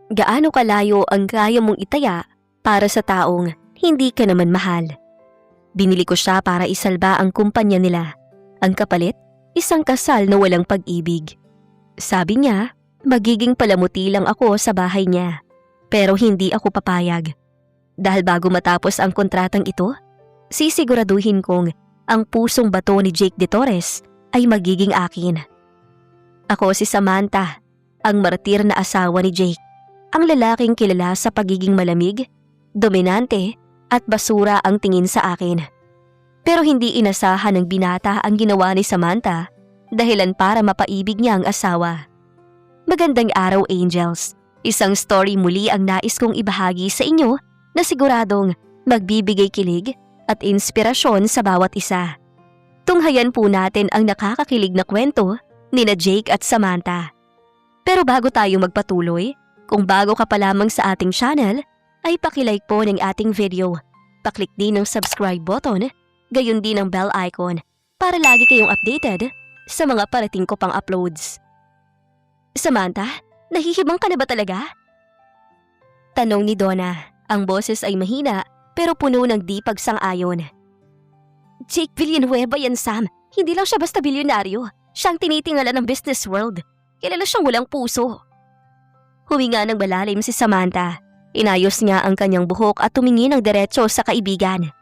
Gaano kalayo ang kaya mong itaya para sa taong hindi ka naman mahal? Binili ko siya para isalba ang kumpanya nila. Ang kapalit, isang kasal na walang pag-ibig. Sabi niya, magiging palamuti lang ako sa bahay niya. Pero hindi ako papayag. Dahil bago matapos ang kontratang ito, sisiguraduhin kong ang pusong bato ni Jake De Torres ay magiging akin. Ako si Samantha, ang martir na asawa ni Jake. Ang lalaking kilala sa pagiging malamig, dominante at basura ang tingin sa akin. Pero hindi inasahan ng binata ang ginawa ni Samantha dahilan para mapaibig niya ang asawa. Magandang araw, Angels. Isang story muli ang nais kong ibahagi sa inyo na siguradong magbibigay kilig at inspirasyon sa bawat isa. Tunghayan po natin ang nakakakilig na kwento ni na Jake at Samantha. Pero bago tayo magpatuloy, kung bago ka pa lamang sa ating channel, ay pakilike po ng ating video. Paklik din ng subscribe button, gayon din ang bell icon para lagi kayong updated sa mga parating ko pang uploads. Samantha, nahihibang ka na ba talaga? Tanong ni Donna. Ang boses ay mahina pero puno ng di pagsang-ayon. Jake Villanueva yan, Sam. Hindi lang siya basta bilyonaryo. Siyang tinitingala ng business world. Kilala siyang walang puso. Huminga ng malalim si Samantha. Inayos niya ang kanyang buhok at tumingin ng diretso sa kaibigan.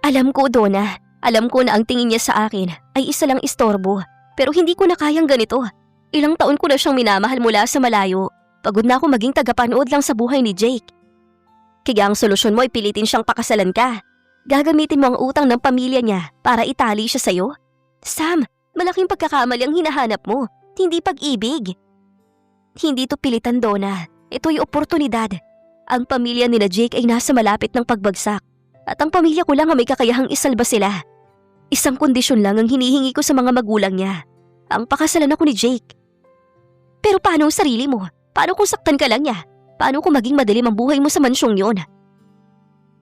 Alam ko, Donna. Alam ko na ang tingin niya sa akin ay isa lang istorbo. Pero hindi ko na kayang ganito. Ilang taon ko na siyang minamahal mula sa malayo. Pagod na ako maging tagapanood lang sa buhay ni Jake. Kaya ang solusyon mo ay pilitin siyang pakasalan ka. Gagamitin mo ang utang ng pamilya niya para itali siya sa'yo? Sam, malaking pagkakamali ang hinahanap mo. Hindi pag-ibig. Hindi to pilitan, Donna. Ito'y oportunidad. Ang pamilya ni na Jake ay nasa malapit ng pagbagsak. At ang pamilya ko lang ang may kakayahang isalba sila. Isang kondisyon lang ang hinihingi ko sa mga magulang niya. Ang pakasalan ako ni Jake. Pero paano ang sarili mo? Paano kung saktan ka lang niya? Paano kung maging madilim ang buhay mo sa mansyong yon?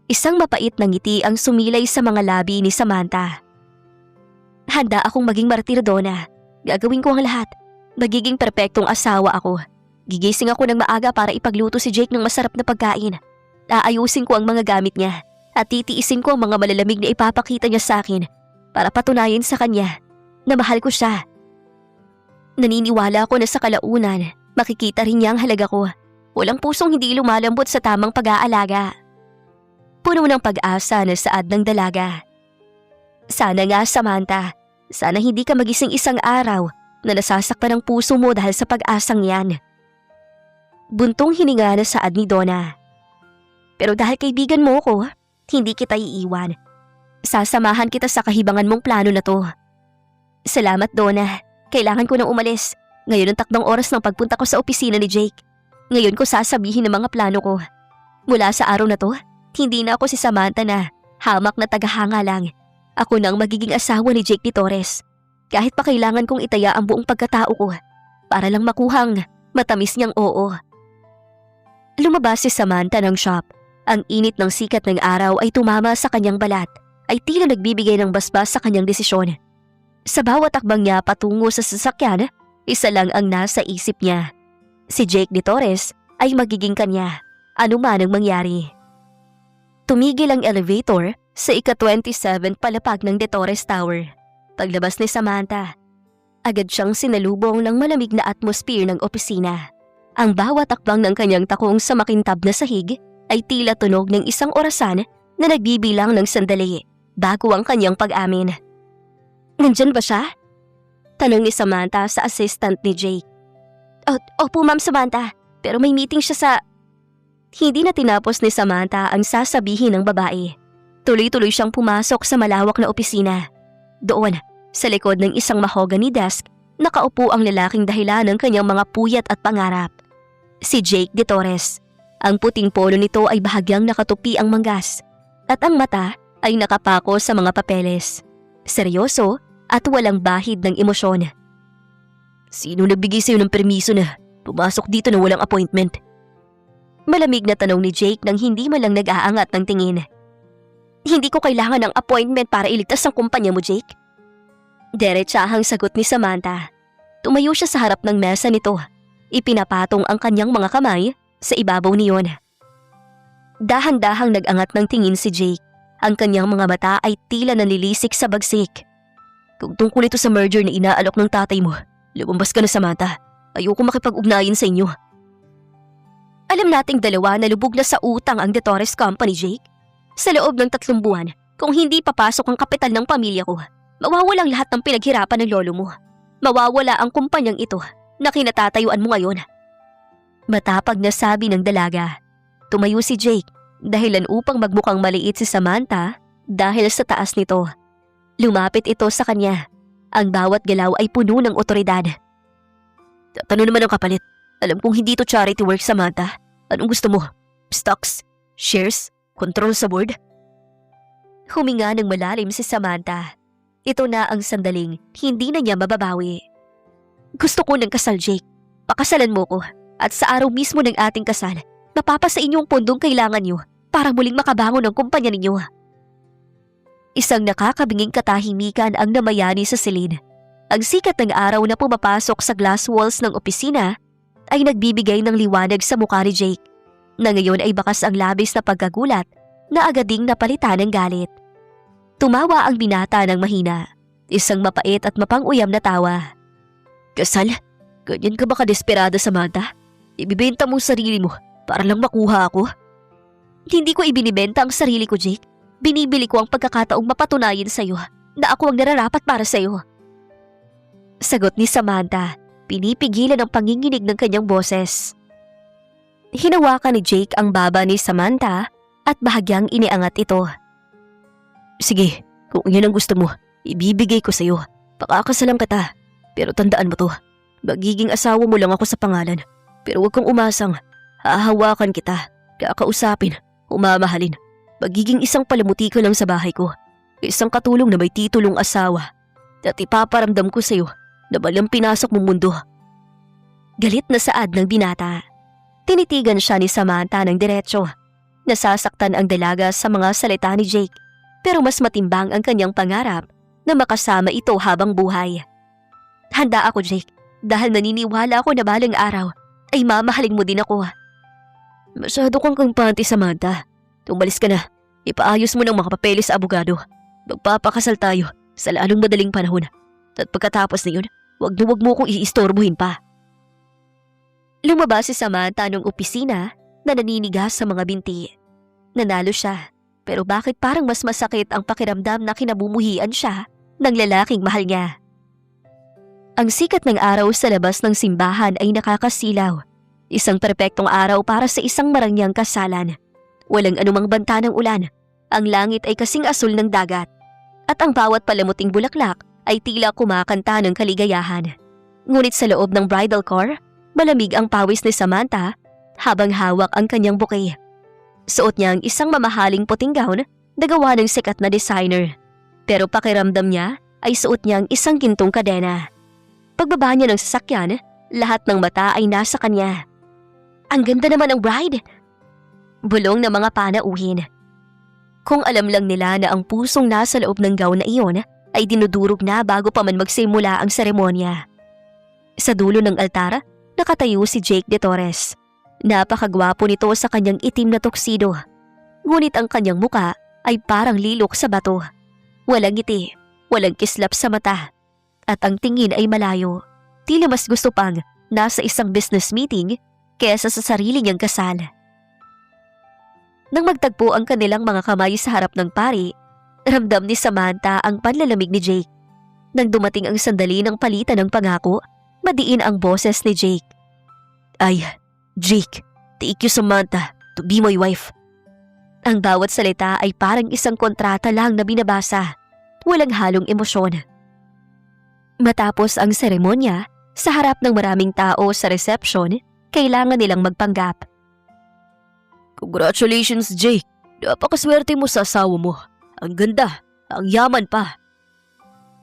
Isang mapait na ngiti ang sumilay sa mga labi ni Samantha. Handa akong maging martir, Donna. Gagawin ko ang lahat. Magiging perpektong asawa ako. Gigising ako ng maaga para ipagluto si Jake ng masarap na pagkain. Aayusin ko ang mga gamit niya at titiisin ko ang mga malalamig na ipapakita niya sa akin para patunayan sa kanya na mahal ko siya. Naniniwala ako na sa kalaunan, makikita rin niya ang halaga ko. Walang pusong hindi lumalambot sa tamang pag-aalaga. Puno ng pag-asa na saad ng dalaga. Sana nga, Samantha. Sana hindi ka magising isang araw na nasasaktan ang puso mo dahil sa pag-asang yan. Buntong hininga na saad ni Donna. Pero dahil kaibigan mo ko, hindi kita iiwan. Sasamahan kita sa kahibangan mong plano na to. Salamat, Donna. Kailangan ko nang umalis. Ngayon ang 3 oras ng pagpunta ko sa opisina ni Jake. Ngayon ko sasabihin ang mga plano ko. Mula sa araw na to, hindi na ako si Samantha na hamak na tagahanga lang. Ako na ang magiging asawa ni Jake De Torres. Kahit pa kailangan kong itaya ang buong pagkatao ko para lang makuhang matamis niyang oo. Lumabas si Samantha ng shop. Ang init ng sikat ng araw ay tumama sa kanyang balat, ay tila nagbibigay ng basbas sa kanyang desisyon. Sa bawat akbang niya patungo sa sasakyan, isa lang ang nasa isip niya. Si Jake De Torres ay magiging kanya, anuman ang mangyari. Tumigil ang elevator sa ika-27 palapag ng De Torres Tower. Paglabas ni Samantha, agad siyang sinalubong ng malamig na atmosphere ng opisina. Ang bawat akbang ng kanyang takong sa makintab na sahig ay tila tunog ng isang orasan na nagbibilang ng sandali bago ang kanyang pag-amin. Nandyan ba siya? Tanong ni Samantha sa assistant ni Jake. Opo, Ma'am Samantha, pero may meeting siya sa... Hindi na tinapos ni Samantha ang sasabihin ng babae. Tuloy-tuloy siyang pumasok sa malawak na opisina. Doon, sa likod ng isang mahogany desk, nakaupo ang lalaking dahilan ng kanyang mga puyat at pangarap. Si Jake De Torres. Ang puting polo nito ay bahagyang nakatupi ang manggas at ang mata ay nakapako sa mga papeles. Seryoso at walang bahid ng emosyon. Sino nagbigay sa'yo ng permiso na pumasok dito na walang appointment? Malamig na tanong ni Jake nang hindi man lang nag-aangat ng tingin. Hindi ko kailangan ng appointment para iligtas ang kumpanya mo, Jake. Derechahang sagot ni Samantha. Tumayo siya sa harap ng mesa nito. ipinapatong ang kanyang mga kamay sa ibabaw niyon. Dahan-dahang nag-angat ng tingin si Jake. Ang kanyang mga mata ay tila nalilisik sa bagsik. Kung tungkol ito sa merger na inaalok ng tatay mo, lumabas ka na, Samantha. Ayoko makipag-ugnayan sa inyo. Alam nating dalawa na lubog na sa utang ang De Torres Company, Jake. Sa loob ng 3 buwan, kung hindi papasok ang kapital ng pamilya ko, mawawala ang lahat ng pinaghirapan ng lolo mo. Mawawala ang kumpanyang ito na kinatatayuan mo ngayon. Matapag na sabi ng dalaga. Tumayo si Jake dahilan upang magmukhang maliit si Samantha dahil sa taas nito. Lumapit ito sa kanya. Ang bawat galaw ay puno ng otoridad. Ano naman ang kapalit? Alam kong hindi ito charity work, Samantha. Anong gusto mo? Stocks? Shares? Control sa board? Huminga ng malalim si Samantha. Ito na ang sandaling hindi na niya mababawi. Gusto ko ng kasal, Jake. Pakasalan mo ko at sa araw mismo ng ating kasal, mapapasa inyong pondong kailangan niyo para muling makabangon ang kumpanya ninyo. Isang nakakabinging katahimikan ang namayani sa silid. Ang sikat ng araw na pumapasok sa glass walls ng opisina ay nagbibigay ng liwanag sa mukha ni Jake, na ngayon ay bakas ang labis na pagkagulat na agad ding napalitan ng galit. Tumawa ang binata ng mahina, isang mapait at mapang-uyam na tawa. Kasal? Ganyan ka ba kadesperada, Samantha? Ibibenta mo sarili mo para lang makuha ako? Hindi ko ibinibenta ang sarili ko, Jake. Binibili ko ang pagkakataong mapatunayan sa'yo na ako ang nararapat para sa'yo. Sagot ni Samantha, pinipigilan ang panginginig ng kanyang boses. Hinawakan ni Jake ang baba ni Samantha at bahagyang iniangat ito. Sige, kung yun ang gusto mo, ibibigay ko sa'yo. Pakakasalan kita. Pero tandaan mo to, magiging asawa mo lang ako sa pangalan. Pero huwag kang umasang, hahawakan kita, kakausapin, umamahalin. Magiging isang palamuti ka lang sa bahay ko. Isang katulong na may titulong asawa. At ipaparamdam ko sa'yo na balang pinasok mong mundo. Galit na saad ng binata. Tinitigan siya ni Samantha ng diretsyo. Nasasaktan ang dalaga sa mga salita ni Jake. Pero mas matimbang ang kanyang pangarap na makasama ito habang buhay. Handa ako, Jake, dahil naniniwala ako na balang araw ay mamahalin mo din ako. Masyado kang kampante, Samantha. Umalis ka na. Ipaayos mo ng mga papeles sa abogado. Magpapakasal tayo sa lalong madaling panahon. At pagkatapos na yun, wag mo kong iistorbohin pa. Lumabas si Samantha ng opisina na naninigas sa mga binti. Nanalo siya, pero bakit parang mas masakit ang pakiramdam na kinabumuhian siya ng lalaking mahal niya? Ang sikat ng araw sa labas ng simbahan ay nakakasilaw. Isang perpektong araw para sa isang marangyang kasalan. Walang anumang banta ng ulan. Ang langit ay kasing asul ng dagat. At ang bawat palamuting bulaklak ay tila kumakanta ng kaligayahan. Ngunit sa loob ng bridal car, malamig ang pawis ni Samantha habang hawak ang kanyang bouquet. Suot niya ang isang mamahaling puting gown na gawa ng sikat na designer. Pero pakiramdam niya ay suot niya ang isang gintong kadena. Pagbaba niya ng sasakyan, lahat ng mata ay nasa kanya. Ang ganda naman ng bride! Bulong ng mga panauhin. Kung alam lang nila na ang pusong nasa loob ng gown na iyon ay dinudurog na bago pa man magsimula ang seremonya. Sa dulo ng altar, nakatayo si Jake De Torres. Napakagwapo nito sa kanyang itim na tuxedo. Ngunit ang kanyang muka ay parang lilok sa bato. Walang ngiti, walang kislap sa mata. At ang tingin ay malayo. Tila mas gusto pang nasa isang business meeting kaysa sa sarili niyang kasal. Nang magtagpo ang kanilang mga kamay sa harap ng pari, ramdam ni Samantha ang panlalamig ni Jake. Nang dumating ang sandali ng palitan ng pangako, madiin ang boses ni Jake. Ay, Jake, thank you, Samantha, to be my wife. Ang bawat salita ay parang isang kontrata lang na binabasa. Walang halong emosyon. Matapos ang seremonya, sa harap ng maraming tao sa reception, kailangan nilang magpanggap. Congratulations, Jake. Napakaswerte mo sa asawa mo. Ang ganda, ang yaman pa.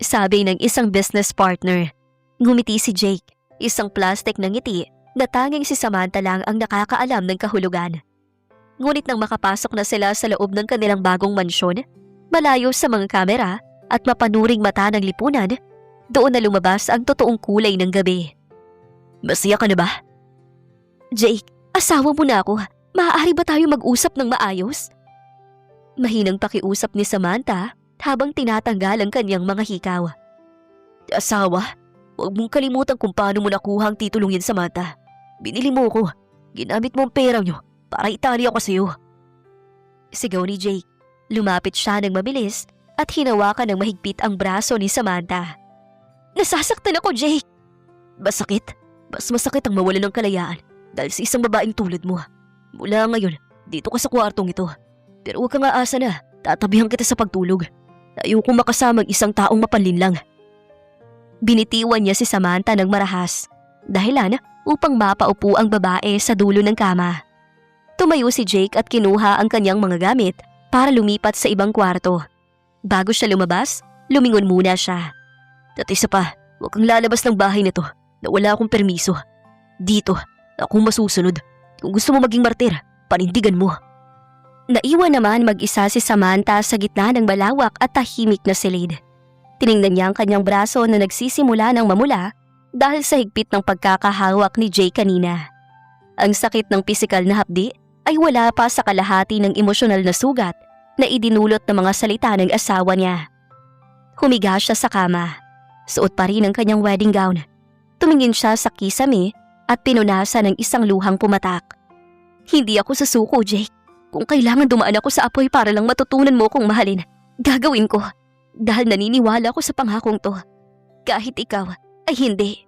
Sabi ng isang business partner. Ngumiti si Jake, isang plastic na ngiti na tanging si Samantha lang ang nakakaalam ng kahulugan. Ngunit nang makapasok na sila sa loob ng kanilang bagong mansyon, malayo sa mga kamera at mapanuring mata ng lipunan, doon na lumabas ang totoong kulay ng gabi. Masaya ka na ba? Jake, asawa mo na ako. Maaari ba tayo mag-usap ng maayos? Mahinang pakiusap ni Samantha habang tinatanggal ang kanyang mga hikaw. Asawa? Huwag mong kalimutan kung paano mo nakuha ang titulong yan, Samantha. Binili mo ko. Ginamit mo ang pera nyo para itali ako sa'yo. Sigaw ni Jake. Lumapit siya ng mabilis at hinawakan ng mahigpit ang braso ni Samantha. Nasasaktan ako, Jake! Masakit? Mas masakit ang mawala ng kalayaan dahil sa isang babaeng tulad mo. Mula ngayon, dito ka sa kwartong ito. Pero huwag kang aasa na, tatabihan kita sa pagtulog. Ayokong makasamang isang taong mapanlinlang. Binitiwan niya si Samantha ng marahas. Dahilan upang mapaupo ang babae sa dulo ng kama. Tumayo si Jake at kinuha ang kanyang mga gamit para lumipat sa ibang kwarto. Bago siya lumabas, lumingon muna siya. At isa pa, huwag kang lalabas ng bahay nito na wala akong permiso. Dito, akong masusunod. Kung gusto mo maging martir, panindigan mo. Naiwan naman mag-isa si Samantha sa gitna ng malawak at tahimik na silid. Tiningnan niya ang kanyang braso na nagsisimula ng mamula dahil sa higpit ng pagkakahawak ni Jake kanina. Ang sakit ng pisikal na hapdi ay wala pa sa kalahati ng emosyonal na sugat na idinulot ng mga salita ng asawa niya. Humiga siya sa kama. Suot pa rin ang kanyang wedding gown. Tumingin siya sa kisame at pinunasan ng isang luhang pumatak. Hindi ako susuko, Jake. Kung kailangan dumaan ako sa apoy para lang matutunan mo kong mahalin, gagawin ko. Dahil naniniwala ko sa pangakong to. Kahit ikaw ay hindi.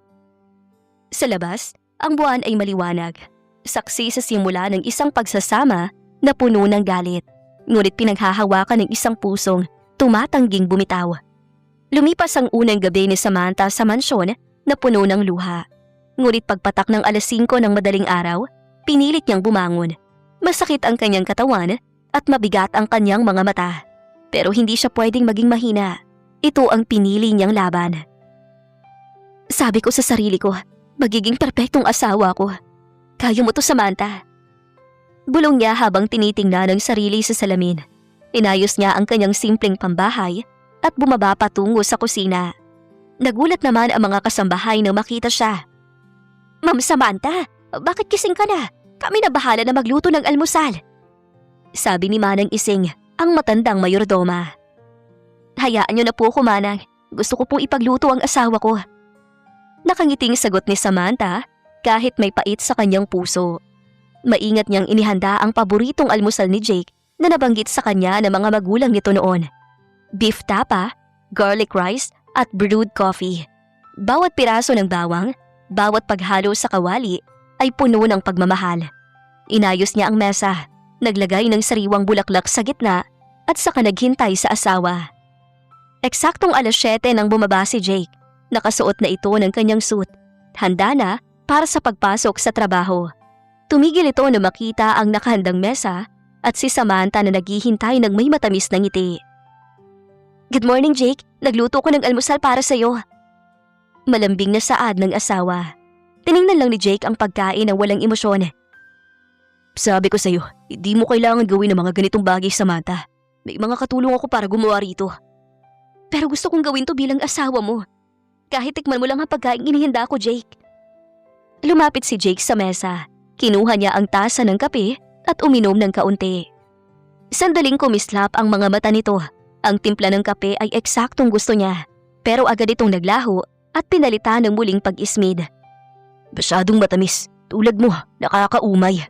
Sa labas, ang buwan ay maliwanag. Saksi sa simula ng isang pagsasama na puno ng galit. Ngunit pinaghahawakan ng isang pusong tumatangging bumitaw. Lumipas ang unang gabi ni Samantha sa mansyon na puno ng luha. Ngunit pagpatak ng alas 5 ng madaling araw, pinilit niyang bumangon. Masakit ang kanyang katawan at mabigat ang kanyang mga mata. Pero hindi siya pwedeng maging mahina. Ito ang pinili niyang laban. Sabi ko sa sarili ko, magiging perpektong asawa ko. Kaya mo to, Samantha. Bulong niya habang tinitingnan ang sarili sa salamin. Inayos niya ang kanyang simpleng pambahay at bumaba patungo sa kusina. Nagulat naman ang mga kasambahay nang makita siya. Ma'am Samantha, bakit gising ka na? Kami na bahala na magluto ng almusal. Sabi ni Manang Ising, ang matandang mayordoma. Hayaan niyo na po ako, Manang. Gusto ko pong ipagluto ang asawa ko. Nakangiting sagot ni Samantha kahit may pait sa kanyang puso. Maingat niyang inihanda ang paboritong almusal ni Jake na nabanggit sa kanya ng mga magulang nito noon. Beef tapa, garlic rice at brewed coffee. Bawat piraso ng bawang, bawat paghalo sa kawali ay puno ng pagmamahal. Inayos niya ang mesa, naglagay ng sariwang bulaklak sa gitna at saka naghintay sa asawa. Eksaktong alas 7 nang bumaba si Jake. Nakasuot na ito ng kanyang suit. Handa na para sa pagpasok sa trabaho. Tumigil ito na makita ang nakahandang mesa at si Samantha na naghihintay ng may matamis na ngiti. Good morning, Jake. Nagluto ko ng almusal para sa'yo. Malambing na saad ng asawa. Tiningnan lang ni Jake ang pagkain ng walang emosyon. Sabi ko sa'yo, hindi mo kailangan gawin ng mga ganitong bagay, Samantha. May mga katulong ako para gumawa rito. Pero gusto kong gawin to bilang asawa mo. Kahit tikman mo lang ang pagkain inihanda ko, Jake. Lumapit si Jake sa mesa. Kinuha niya ang tasa ng kape at uminom ng kaunti. Sandaling kumislap ang mga mata nito. Ang timpla ng kape ay eksaktong gusto niya. Pero agad itong naglaho at pinalitan ng muling pag-ismid. Masyadong matamis. Tulad mo, nakakaumay.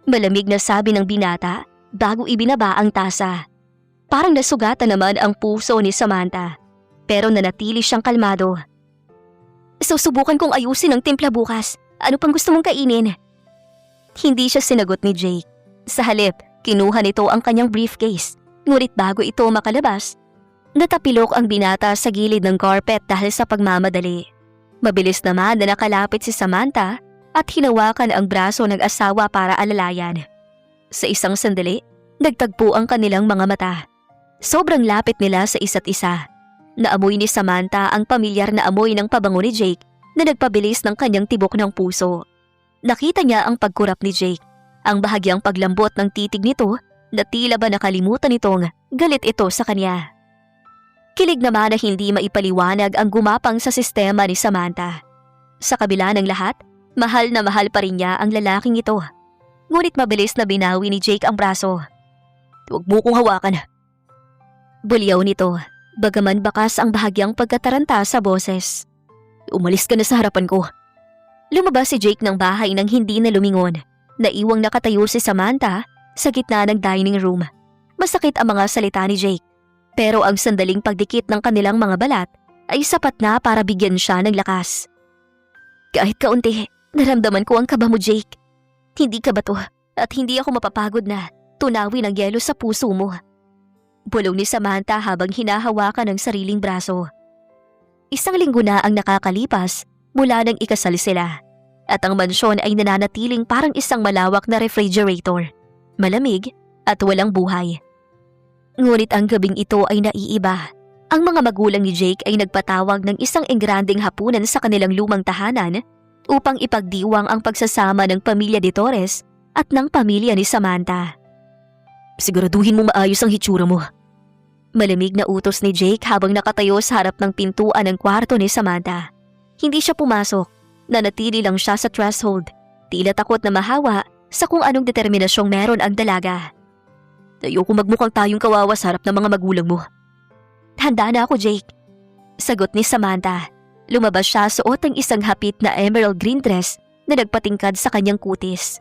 Malamig na sabi ng binata bago ibinaba ang tasa. Parang nasugatan naman ang puso ni Samantha. Pero nanatili siyang kalmado. Susubukan kong ayusin ang timpla bukas. Ano pang gusto mong kainin? Hindi siya sinagot ni Jake. Sa halip, kinuha nito ang kanyang briefcase. Ngunit bago ito makalabas, natapilok ang binata sa gilid ng carpet dahil sa pagmamadali. Mabilis naman na nakalapit si Samantha at hinawakan ang braso ng asawa para alalayan. Sa isang sandali, nagtagpo ang kanilang mga mata. Sobrang lapit nila sa isa't isa. Naamoy ni Samantha ang pamilyar na amoy ng pabango ni Jake na nagpabilis ng kanyang tibok ng puso. Nakita niya ang pagkurap ni Jake, ang bahagyang paglambot ng titig nito na tila ba nakalimutan nitong galit ito sa kanya. Kilig naman na hindi maipaliwanag ang gumapang sa sistema ni Samantha. Sa kabila ng lahat, Mahal na mahal pa rin niya ang lalaking ito. Ngunit mabilis na binawi ni Jake ang braso. Huwag mo kong hawakan. Bulyaw nito, bagaman bakas ang bahagyang pagkataranta sa boses. Umalis ka na sa harapan ko. Lumabas si Jake ng bahay nang hindi na lumingon. Naiwang nakatayo si Samantha sa gitna ng dining room. Masakit ang mga salita ni Jake. Pero ang sandaling pagdikit ng kanilang mga balat ay sapat na para bigyan siya ng lakas. Kahit kaunti, naramdaman ko ang kaba mo, Jake. Hindi ka bato at hindi ako mapapagod na tunawin ang yelo sa puso mo. Bulong ni Samantha habang hinahawakan ang sariling braso. 1 linggo na ang nakakalipas mula nang ikasal sila. At ang mansyon ay nananatiling parang isang malawak na refrigerator. Malamig at walang buhay. Ngunit ang gabing ito ay naiiba. Ang mga magulang ni Jake ay nagpatawag ng isang engrandeng hapunan sa kanilang lumang tahanan upang ipagdiwang ang pagsasama ng pamilya de Torres at ng pamilya ni Samantha. Siguraduhin mo maayos ang hitsura mo. Malamig na utos ni Jake habang nakatayo sa harap ng pintuan ng kwarto ni Samantha. Hindi siya pumasok, nanatili lang siya sa threshold, tila takot na mahawa sa kung anong determinasyong meron ang dalaga. Ayoko magmukhang tayong kawawa sa harap ng mga magulang mo. Handa na ako, Jake. Sagot ni Samantha. Lumabas siya suot ang isang hapit na emerald green dress na nagpatingkad sa kanyang kutis.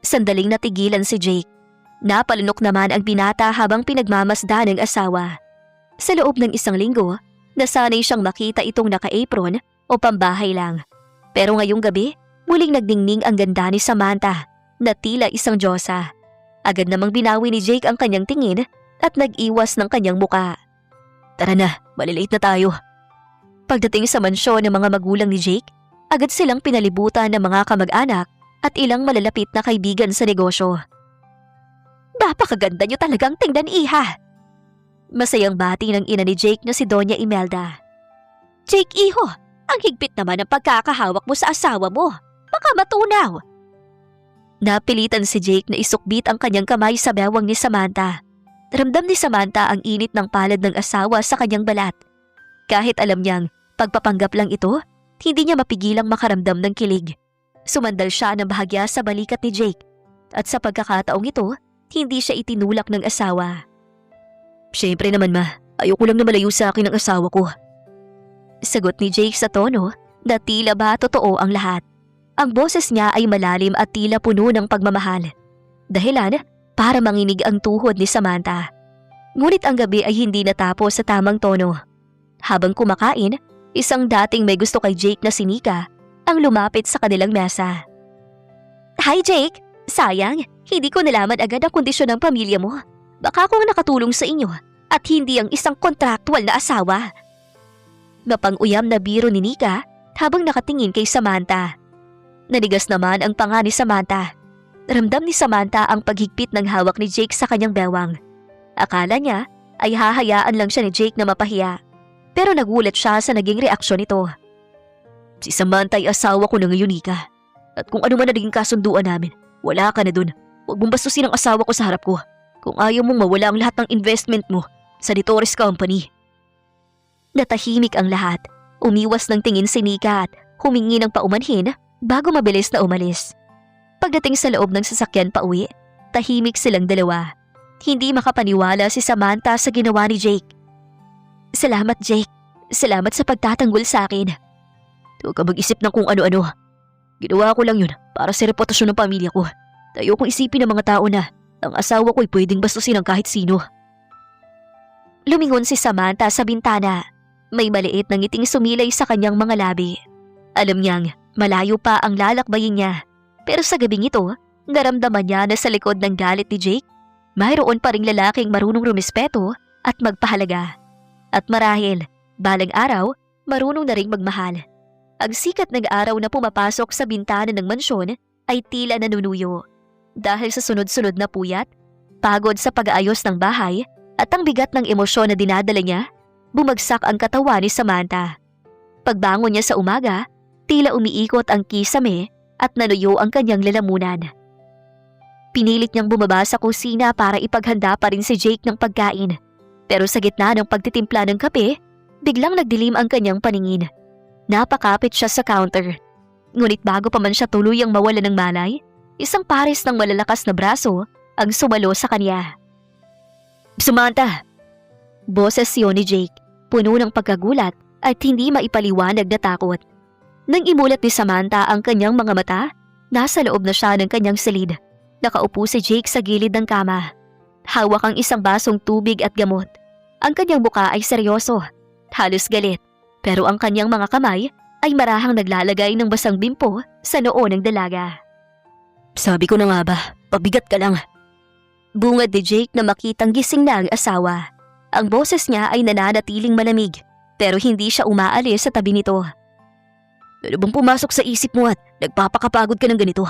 Sandaling natigilan si Jake. Napalunok naman ang binata habang pinagmamasdan ng asawa. Sa loob ng 1 linggo, nasanay siyang makita itong naka-apron o pambahay lang. Pero ngayong gabi, muling nagdingning ang ganda ni Samantha na tila isang diyosa. Agad namang binawi ni Jake ang kanyang tingin at nag-iwas ng kanyang muka. Tara na, malilate na tayo. Pagdating sa mansyon ng mga magulang ni Jake, agad silang pinalibutan ng mga kamag-anak at ilang malalapit na kaibigan sa negosyo. Napakaganda niyo talagang tingnan, iha! Masayang bati ng ina ni Jake na si Doña Imelda. Jake, iho, ang higpit naman ng pagkakahawak mo sa asawa mo. Baka matunaw. Napilitan si Jake na isukbit ang kanyang kamay sa bewang ni Samantha. Ramdam ni Samantha ang init ng palad ng asawa sa kanyang balat. Kahit alam niyang pagpapanggap lang ito, hindi niya mapigilang makaramdam ng kilig. Sumandal siya ng bahagya sa balikat ni Jake at sa pagkakataong ito, hindi siya itinulak ng asawa. Siyempre naman ma, ayoko lang na malayo sa akin ang asawa ko. Sagot ni Jake sa tono na tila ba totoo ang lahat. Ang boses niya ay malalim at tila puno ng pagmamahal. Dahilan para manginig ang tuhod ni Samantha. Ngunit ang gabi ay hindi natapos sa tamang tono. Habang kumakain, isang dating may gusto kay Jake na si Nika ang lumapit sa kanilang mesa. Hi Jake! Sayang, hindi ko nalaman agad ang kondisyon ng pamilya mo. Baka akong nakatulong sa inyo at hindi ang isang kontraktual na asawa. Mapang-uyam na biro ni Nika habang nakatingin kay Samantha. Nanigas naman ang panga ni Samantha. Ramdam ni Samantha ang paghigpit ng hawak ni Jake sa kanyang bewang. Akala niya ay hahayaan lang siya ni Jake na mapahiya. Pero nagulat siya sa naging reaksyon nito. Si Samantha ay asawa ko na ngayon, Nika. At kung ano man na naging kasunduan namin, wala ka na dun. Huwag mong bastusin ang asawa ko sa harap ko. Kung ayaw mong mawala ang lahat ng investment mo sa De Torres Company. Natahimik ang lahat. Umiwas ng tingin si Nika at humingi ng paumanhin bago mabilis na umalis. Pagdating sa loob ng sasakyan pauwi, tahimik silang dalawa. Hindi makapaniwala si Samantha sa ginawa ni Jake. Salamat, Jake. Salamat sa pagtatanggol sa akin. Huwag ka mag-isip ng kung ano-ano. Ginawa ko lang yun para sa reputasyon ng pamilya ko. Tayo kong isipin ng mga tao na ang asawa ko'y pwedeng bastusin ng kahit sino. Lumingon si Samantha sa bintana. May maliit na ngiting sumilay sa kanyang mga labi. Alam niyang malayo pa ang lalakbayin niya. Pero sa gabing ito, naramdaman niya na sa likod ng galit ni Jake, mayroon pa ring lalaking marunong rumispeto at magpahalaga. At marahil, balang araw, marunong na ring magmahal. Ang sikat ng araw na pumapasok sa bintana ng mansyon ay tila nanunuyo. Dahil sa sunod-sunod na puyat, pagod sa pag-aayos ng bahay at ang bigat ng emosyon na dinadala niya, bumagsak ang katawan ni Samantha. Pagbangon niya sa umaga, tila umiikot ang kisame at nanuyo ang kanyang lalamunan. Pinilit niyang bumaba sa kusina para ipaghanda pa rin si Jake ng pagkain. Pero sa gitna ng pagtitimpla ng kape, biglang nagdilim ang kanyang paningin. Napakapit siya sa counter. Ngunit bago pa man siya tuluyang mawala ng malay, isang pares ng malalakas na braso ang sumalo sa kanya. "Samantha!" Boses siyon ni Jake, puno ng pagkagulat at hindi maipaliwanag na takot. Nang imulat ni Samantha ang kanyang mga mata, nasa loob na siya ng kanyang silid. Nakaupo si Jake sa gilid ng kama. Hawak ang isang basong tubig at gamot. Ang kanyang muka ay seryoso, halos galit, pero ang kanyang mga kamay ay marahang naglalagay ng basang bimpo sa noo ng dalaga. "Sabi ko na nga ba, pabigat ka lang." Bungad ni Jake na makitang gising na ang asawa. Ang boses niya ay nananatiling malamig, pero hindi siya umaalis sa tabi nito. "Ano bang pumasok sa isip mo at nagpapakapagod ka ng ganito?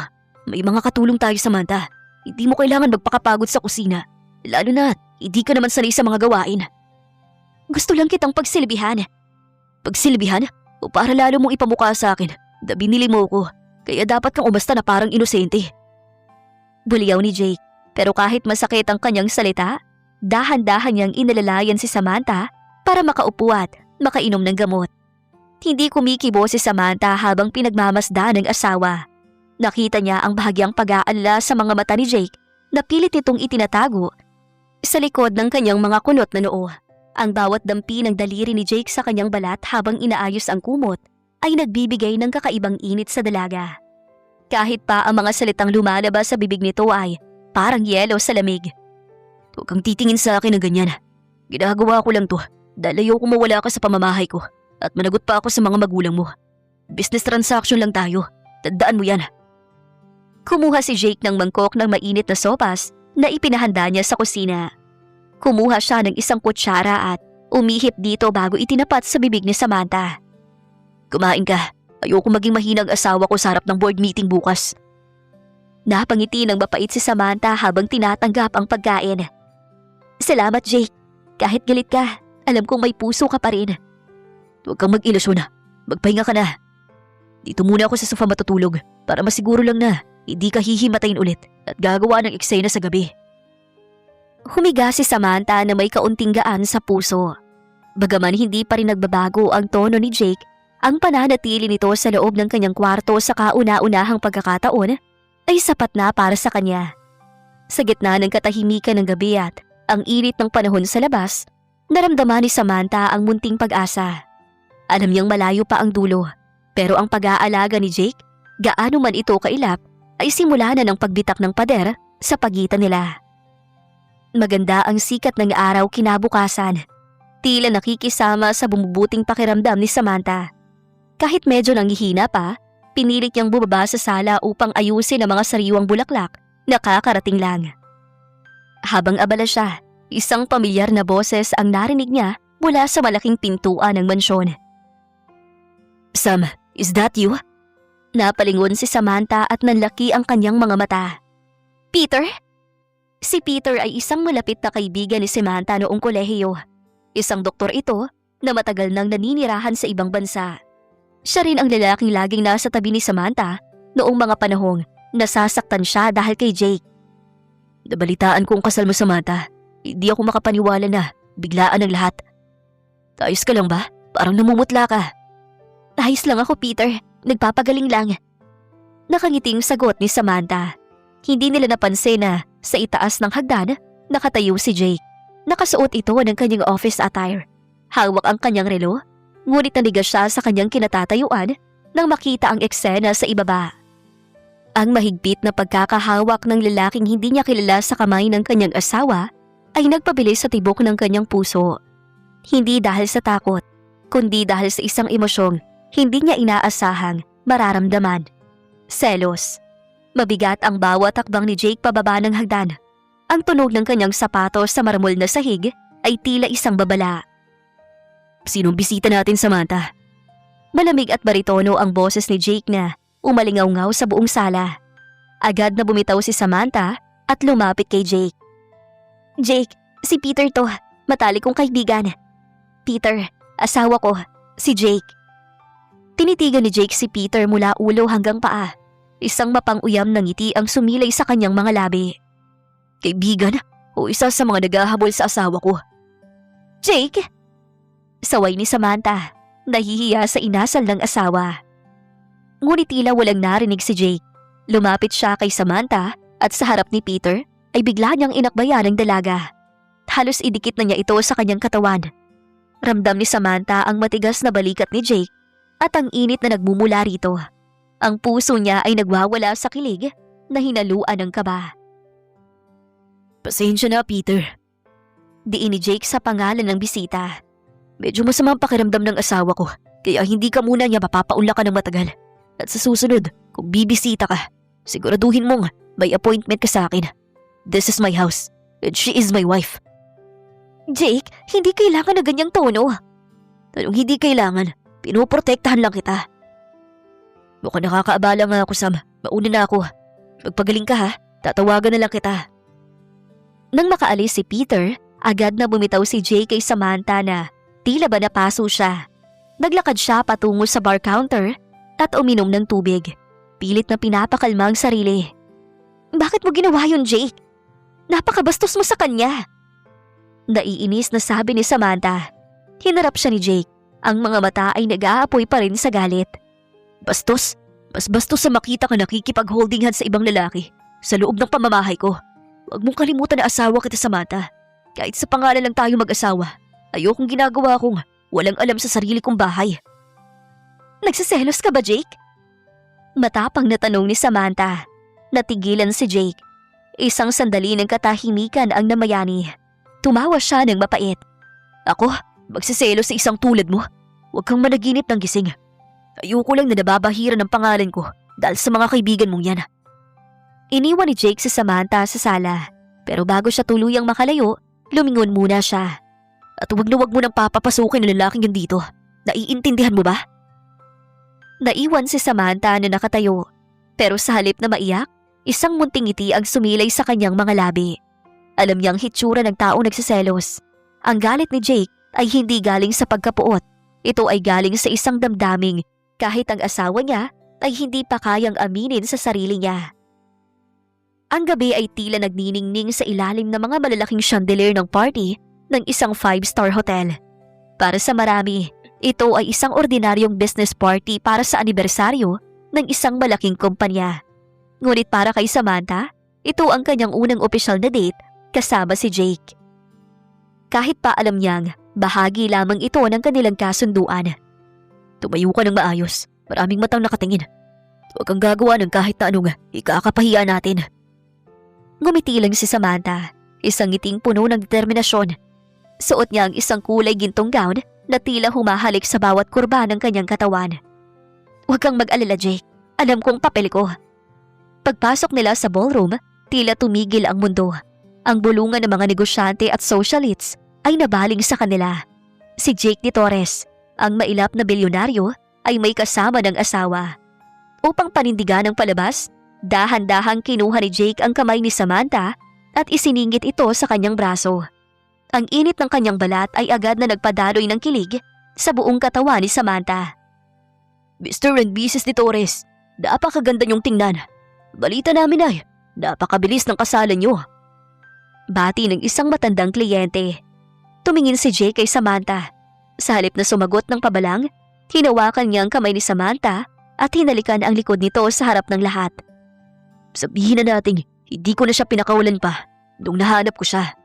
May mga katulong tayo, Samantha. Hindi mo kailangan magpakapagod sa kusina. Lalo na hindi ka naman sanay sa mga gawain." "Gusto lang kitang pagsilbihan." "Pagsilbihan? O para lalo mong ipamukha sa akin na binili mo ko, kaya dapat kang umasta na parang inosente?" Buliyaw ni Jake, pero kahit masakit ang kanyang salita, dahan-dahan niyang inalalayan si Samantha para makaupo at makainom ng gamot. Hindi kumikibo si Samantha habang pinagmamasdan ng asawa. Nakita niya ang bahagyang pag-aalala sa mga mata ni Jake na pilit itong itinatago sa likod ng kanyang mga kunot na noo. Ang bawat dampi ng daliri ni Jake sa kanyang balat habang inaayos ang kumot ay nagbibigay ng kakaibang init sa dalaga. Kahit pa ang mga salitang lumalabas sa bibig nito ay parang yelo sa lamig. "Huwag kang titingin sa akin na ganyan. Ginagawa ko lang to dahil ayoko mawala ka sa pamamahay ko at managot pa ako sa mga magulang mo. Business transaction lang tayo. Tandaan mo yan." Kumuha si Jake ng mangkok ng mainit na sopas na ipinahanda niya sa kusina. Kumuha siya ng isang kutsara at umihip dito bago itinapat sa bibig ni Samantha. "Kumain ka. Ayoko maging mahinang asawa ko sa harap ng board meeting bukas." Napangiti ng mapait si Samantha habang tinatanggap ang pagkain. "Salamat, Jake. Kahit galit ka, alam kong may puso ka pa rin." "Huwag kang mag-ilusyon. Magpahinga ka na. Dito muna ako sa sofa matutulog para masiguro lang na hindi ka hihimatayin ulit at gagawa ng eksena sa gabi." Humiga si Samantha na may kaunting gaan sa puso. Bagaman hindi pa rin nagbabago ang tono ni Jake, ang pananatili nito sa loob ng kanyang kwarto sa kauna-unahang pagkakataon ay sapat na para sa kanya. Sa gitna ng katahimikan ng gabi at ang init ng panahon sa labas, naramdaman ni Samantha ang munting pag-asa. Alam niyang malayo pa ang dulo, pero ang pag-aalaga ni Jake, gaano man ito kailap, ay simula na ng pagbitak ng pader sa pagitan nila. Maganda ang sikat ng araw kinabukasan. Tila nakikisama sa bumubuting pakiramdam ni Samantha. Kahit medyo nanghihina pa, pinilit niyang bumaba sa sala upang ayusin ang mga sariwang bulaklak na kakarating lang. Habang abala siya, isang pamilyar na boses ang narinig niya mula sa malaking pintuan ng mansyon. "Sam, is that you?" Napalingon si Samantha at nanlaki ang kanyang mga mata. "Peter?" Si Peter ay isang malapit na kaibigan ni Samantha noong kolehiyo. Isang doktor ito na matagal nang naninirahan sa ibang bansa. Siya rin ang lalaking laging nasa tabi ni Samantha noong mga panahong nasasaktan siya dahil kay Jake. "Nabalitaan kong kasal mo, Samantha. Hindi ako makapaniwala na biglaan ang lahat. Ayos ka lang ba? Parang namumutla ka." "Ayos lang ako, Peter. Nagpapagaling lang." Nakangiting sagot ni Samantha. Hindi nila napansin na sa itaas ng hagdan nakatayo si Jake. Nakasuot ito ng kanyang office attire. Hawak ang kanyang relo, ngunit nanigas siya sa kanyang kinatatayuan nang makita ang eksena sa ibaba. Ang mahigpit na pagkakahawak ng lalaking hindi niya kilala sa kamay ng kanyang asawa ay nagpabilis sa tibok ng kanyang puso. Hindi dahil sa takot, kundi dahil sa isang emosyong hindi niya inaasahang mararamdaman. Selos. Mabigat ang bawat takbang ni Jake pababa ng hagdan. Ang tunog ng kanyang sapatos sa marmol na sahig ay tila isang babala. "Sinong bisita natin, Samantha?" Malamig at baritono ang boses ni Jake na umalingaw-ngaw sa buong sala. Agad na bumitaw si Samantha at lumapit kay Jake. "Jake, si Peter to. Matalik kong kaibigan." "Peter, asawa ko, si Jake." Tinitigan ni Jake si Peter mula ulo hanggang paa. Isang mapang-uyam na ngiti ang sumilay sa kanyang mga labi. "Kaibigan o isa sa mga naghahabol sa asawa ko?" "Jake!" Saway ni Samantha, nahihiya sa inasal ng asawa. Ngunit tila walang narinig si Jake. Lumapit siya kay Samantha at sa harap ni Peter ay bigla niyang inakbayan ng dalaga. Halos idikit na niya ito sa kanyang katawan. Ramdam ni Samantha ang matigas na balikat ni Jake at ang init na nagmumula rito. Ang puso niya ay nagwawala sa kilig na hinaluan ng kaba. "Pasensya na, Peter." Diin ni Jake sa pangalan ng bisita. "Medyo masama ang pakiramdam ng asawa ko, kaya hindi ka muna niya mapapaunlakan ng matagal. At sa susunod, kung bibisita ka, siguraduhin mong may appointment ka sa akin. This is my house, and she is my wife." "Jake, hindi kailangan na ganyang tono." "Anong hindi kailangan? Pinoprotektahan lang kita." "Mukhang nakakaabala nga ako, Sam. Mauna na ako. Magpagaling ka ha, tatawagan na lang kita." Nang makaalis si Peter, agad na bumitaw si Jake kay Samantha na tila ba napaso siya. Naglakad siya patungo sa bar counter at uminom ng tubig. Pilit na pinapakalma ang sarili. "Bakit mo ginawa yun, Jake? Napakabastos mo sa kanya." Naiinis na sabi ni Samantha. Hinarap siya ni Jake. Ang mga mata ay nag-aapoy pa rin sa galit. "Bastos? Mas bastos sa makita ka nakikipag-holding hands sa ibang lalaki sa loob ng pamamahay ko. Huwag mong kalimutan na asawa kita, Samantha. Kahit sa pangalan lang tayo mag-asawa, ayokong ginagawa kong walang alam sa sarili kong bahay." "Nagsiselos ka ba, Jake?" Matapang na tanong ni Samantha. Natigilan si Jake. Isang sandali ng katahimikan ang namayani. Tumawa siya ng mapait. "Ako? Magsiselos sa isang tulad mo? Huwag kang managinip ng gising. Ayoko lang na nababahira ng pangalan ko dahil sa mga kaibigan mong yan." Iniwan ni Jake si Samantha sa sala. Pero bago siya tuluyang makalayo, lumingon muna siya. "At huwag na huwag mo nang papapasukin ang lalaking yan dito. Naiintindihan mo ba?" Naiwan si Samantha na nakatayo. Pero sa halip na maiyak, isang munting ngiti ang sumilay sa kanyang mga labi. Alam niyang hitsura ng taong nagsiselos. Ang galit ni Jake ay hindi galing sa pagkapuot. Ito ay galing sa isang damdaming kahit ang asawa niya ay hindi pa kayang aminin sa sarili niya. Ang gabi ay tila nagniningning sa ilalim ng mga malalaking chandelier ng party ng isang 5-star hotel. Para sa marami, ito ay isang ordinaryong business party para sa anibersaryo ng isang malaking kumpanya. Ngunit para kay Samantha, ito ang kanyang unang opisyal na date kasama si Jake. Kahit pa alam niyang bahagi lamang ito ng kanilang kasunduan. "Tumayo ka ng maayos, maraming matang nakatingin. Huwag kang gagawa ng kahit na anong ikakapahiya natin." Ngumiti lang si Samantha, isang ngiting puno ng determinasyon. Suot niya ang isang kulay gintong gown na tila humahalik sa bawat kurba ng kanyang katawan. "Huwag kang mag-alala, Jake. Alam kong papel ko." Pagpasok nila sa ballroom, tila tumigil ang mundo. Ang bulungan ng mga negosyante at socialites ay nabaling sa kanila. Si Jake de Torres, ang mailap na bilyonaryo, ay may kasama ng asawa. Upang panindigan ang palabas, dahan-dahang kinuha ni Jake ang kamay ni Samantha at isiningit ito sa kanyang braso. Ang init ng kanyang balat ay agad na nagpadaloy ng kilig sa buong katawan ni Samantha. "Mr. and Mrs. de Torres, napakaganda niyong tingnan. Balita namin ay napakabilis ng kasalan niyo." Bati ng isang matandang kliyente. Tumingin si Jake kay Samantha. Sa halip na sumagot ng pabalang, hinawakan niya ang kamay ni Samantha at hinalikan ang likod nito sa harap ng lahat. "Sabihin na nating hindi ko na siya pinakawalan pa nung nahanap ko siya."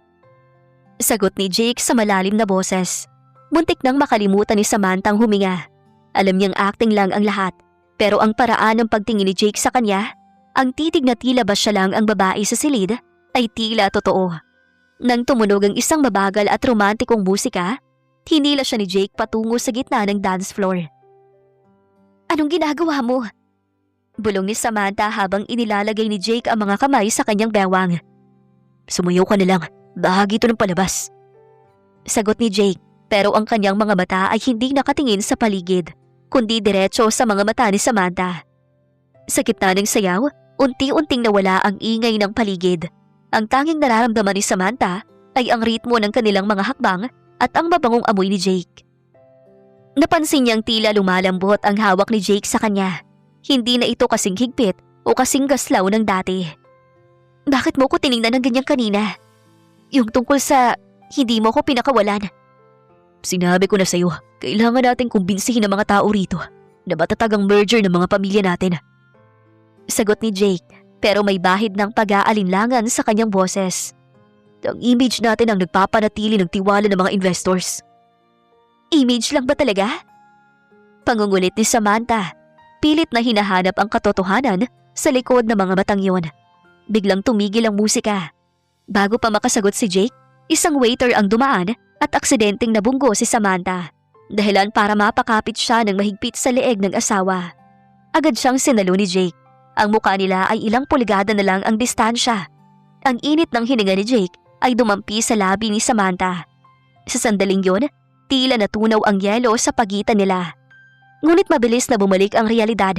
Sagot ni Jake sa malalim na boses. Muntik nang makalimutan ni Samantha ang huminga. Alam niyang acting lang ang lahat, pero ang paraan ng pagtingin ni Jake sa kanya, ang titig na tila ba siya lang ang babae sa silid, ay tila totoo. Nang tumunog ang isang mabagal at romantikong musika, hinila siya ni Jake patungo sa gitna ng dance floor. "Anong ginagawa mo?" Bulong ni Samantha habang inilalagay ni Jake ang mga kamay sa kanyang bewang. "Sumayaw ka na lang, bahagi ito ng palabas." Sagot ni Jake, pero ang kanyang mga mata ay hindi nakatingin sa paligid, kundi diretso sa mga mata ni Samantha. Sa gitna ng sayaw, unti-unting nawala ang ingay ng paligid. Ang tanging nararamdaman ni Samantha ay ang ritmo ng kanilang mga hakbang at ang mabangong amoy ni Jake. Napansin niyang tila lumalambot ang hawak ni Jake sa kanya. Hindi na ito kasing higpit o kasing gaslaw ng dati. "Bakit mo ko tiningnan ng ganyan kanina? Yung tungkol sa hindi mo ko pinakawalan." "Sinabi ko na sa'yo, kailangan nating kumbinsihin ang mga tao rito. na matatag ang merger ng mga pamilya natin. Sagot ni Jake, pero may bahid ng pag-aalinlangan sa kanyang boses. Ang image natin ang nagpapanatili ng tiwala ng mga investors. Image lang ba talaga? Pangungulit ni Samantha. Pilit na hinahanap ang katotohanan sa likod ng mga matang yun. Biglang tumigil ang musika. Bago pa makasagot si Jake, isang waiter ang dumaan at aksidenteng nabunggo si Samantha. Dahilan para mapakapit siya ng mahigpit sa leeg ng asawa. Agad siyang sinalo ni Jake. Ang mukha nila ay ilang pulgada na lang ang distansya. Ang init ng hininga ni Jake ay dumampi sa labi ni Samantha. Sa sandaling yun, tila natunaw ang yelo sa pagitan nila. Ngunit mabilis na bumalik ang realidad.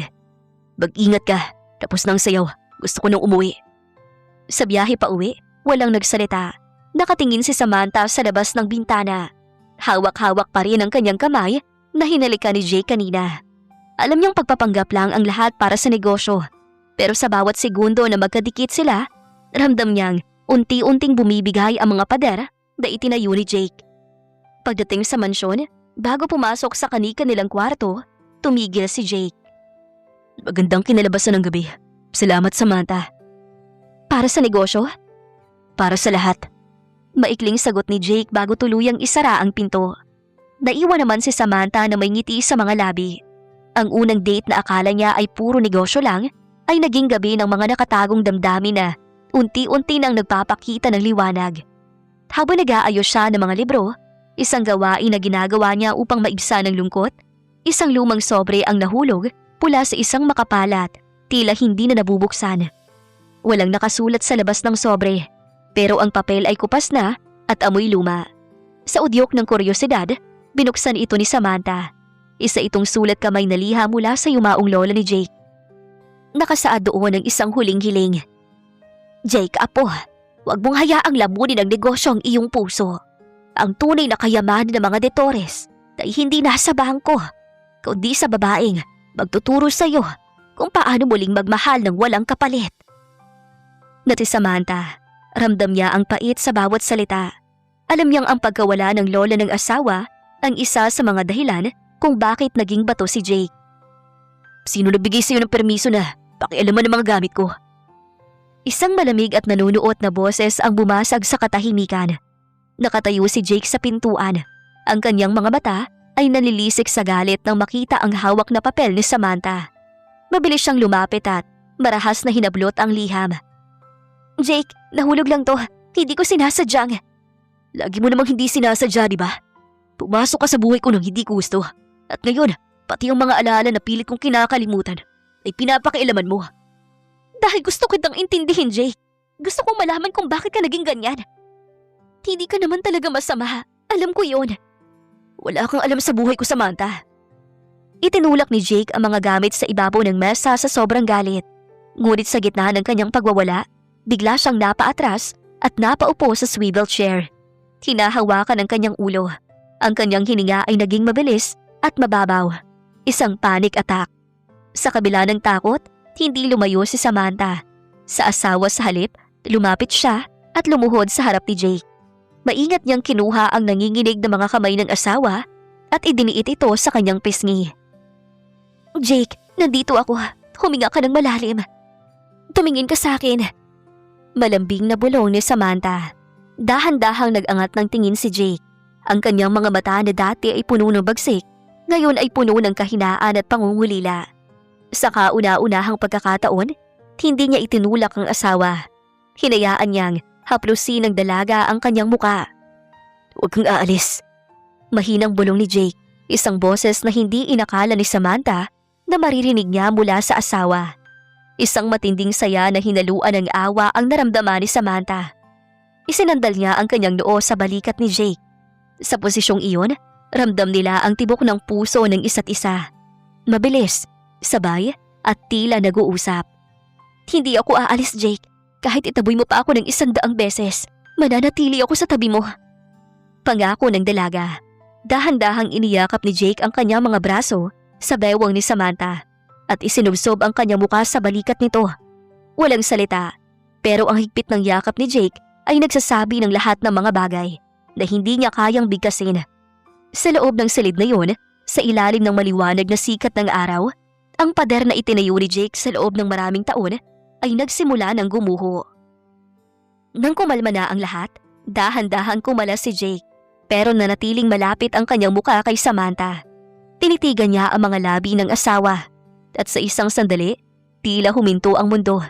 Mag-ingat ka, tapos nang sayaw, gusto ko nang umuwi. Sa biyahe pa uwi, walang nagsalita. Nakatingin si Samantha sa labas ng bintana. Hawak-hawak pa rin ang kanyang kamay na hinalikan ni Jake kanina. Alam niyang pagpapanggap lang ang lahat para sa negosyo. Pero sa bawat segundo na magkadikit sila, ramdam niyang unti-unting bumibigay ang mga pader na itinayo ni Jake. Pagdating sa mansyon, bago pumasok sa kani-kanilang kwarto, tumigil si Jake. Magandang kinalabasan ng gabi. Salamat, Samantha. Para sa negosyo? Para sa lahat. Maikling sagot ni Jake bago tuluyang isara ang pinto. Naiwan naman si Samantha na may ngiti sa mga labi. Ang unang date na akala niya ay puro negosyo lang ay naging gabi ng mga nakatagong damdamin na unti-unti nang nagpapakita ng liwanag. Habang nag-aayos siya ng mga libro, isang gawain na ginagawa niya upang maibsan ang lungkot, isang lumang sobre ang nahulog mula sa isang makapalat, tila hindi na nabubuksan. Walang nakasulat sa labas ng sobre, pero ang papel ay kupas na at amoy luma. Sa udyok ng kuryosidad, binuksan ito ni Samantha. Isa itong sulat kamay na liha mula sa yumaong lola ni Jake. Nakasaad doon ang isang huling hiling. Jake, apo, huwag mong hayaang lamunin ng negosyo ang iyong puso. Ang tunay na kayamanan ng mga detores ay hindi nasa bangko, kundi sa babaeng magtuturo sa iyo kung paano muling magmahal ng walang kapalit. Nati Samantha, ramdam niya ang pait sa bawat salita. Alam niyang ang pagkawala ng lola ng asawa ang isa sa mga dahilan kung bakit naging bato si Jake. Sino nagbigay sa iyo ng permiso na pakialaman ng mga gamit ko? Isang malamig at nanunuot na boses ang bumasag sa katahimikan. Nakatayo si Jake sa pintuan. Ang kanyang mga mata ay nanilisik sa galit nang makita ang hawak na papel ni Samantha. Mabilis siyang lumapit at marahas na hinablot ang liham. Jake, nahulog lang to. Hindi ko sinasadyang. Lagi mo namang hindi sinasadya, di ba? Pumasok ka sa buhay ko nang hindi ko gusto. At ngayon, pati yung mga alaala na pilit kong kinakalimutan ay pinapakialaman mo. Dahil gusto kitang intindihin, Jake. Gusto kong malaman kung bakit ka naging ganyan. Hindi ka naman talaga masama. Alam ko yon. Wala kang alam sa buhay ko, Samantha. Itinulak ni Jake ang mga gamit sa ibabaw ng mesa sa sobrang galit. Ngunit sa gitna ng kanyang pagwawala, bigla siyang napaatras at napaupo sa swivel chair. Hinahawakan ang kanyang ulo. Ang kanyang hininga ay naging mabilis at mababaw. Isang panic attack. Sa kabila ng takot, hindi lumayo si Samantha. Sa asawa sa halip, lumapit siya at lumuhod sa harap ni Jake. Maingat niyang kinuha ang nanginginig na mga kamay ng asawa at idiniit ito sa kanyang pisngi. Jake, nandito ako. Huminga ka ng malalim. Tumingin ka sa akin. Malambing na bulong ni Samantha. Dahan-dahang nag-angat ng tingin si Jake. Ang kanyang mga mata na dati ay puno ng bagsik, ngayon ay puno ng kahinaan at pangungulila. Sa kauna-unahang pagkakataon, hindi niya itinulak ang asawa. Hinayaan niyang haplusin ng dalaga ang kanyang muka. Huwag kang aalis. Mahinang bulong ni Jake, isang boses na hindi inakala ni Samantha na maririnig niya mula sa asawa. Isang matinding saya na hinaluan ng awa ang naramdaman ni Samantha. Isinandal niya ang kanyang noo sa balikat ni Jake. Sa posisyong iyon, ramdam nila ang tibok ng puso ng isa't isa. Mabilis, sabay, at tila nag-uusap. Hindi ako aalis, Jake. Kahit itaboy mo pa ako ng 100 beses, mananatili ako sa tabi mo. Pangako ng dalaga. Dahan-dahang iniyakap ni Jake ang kanyang mga braso sa bewang ni Samantha at isinubsob ang kanyang muka sa balikat nito. Walang salita, pero ang higpit ng yakap ni Jake ay nagsasabi ng lahat ng mga bagay na hindi niya kayang bigkasin. Sa loob ng silid na yun, Sa ilalim ng maliwanag na sikat ng araw, ang pader na itinayo ni Jake sa loob ng maraming taon ay nagsimula ng gumuho. Nang kumalma na ang lahat, dahan-dahan kumalas si Jake, pero nanatiling malapit ang kanyang muka kay Samantha. Tinitigan niya ang mga labi ng asawa at sa isang sandali, tila huminto ang mundo.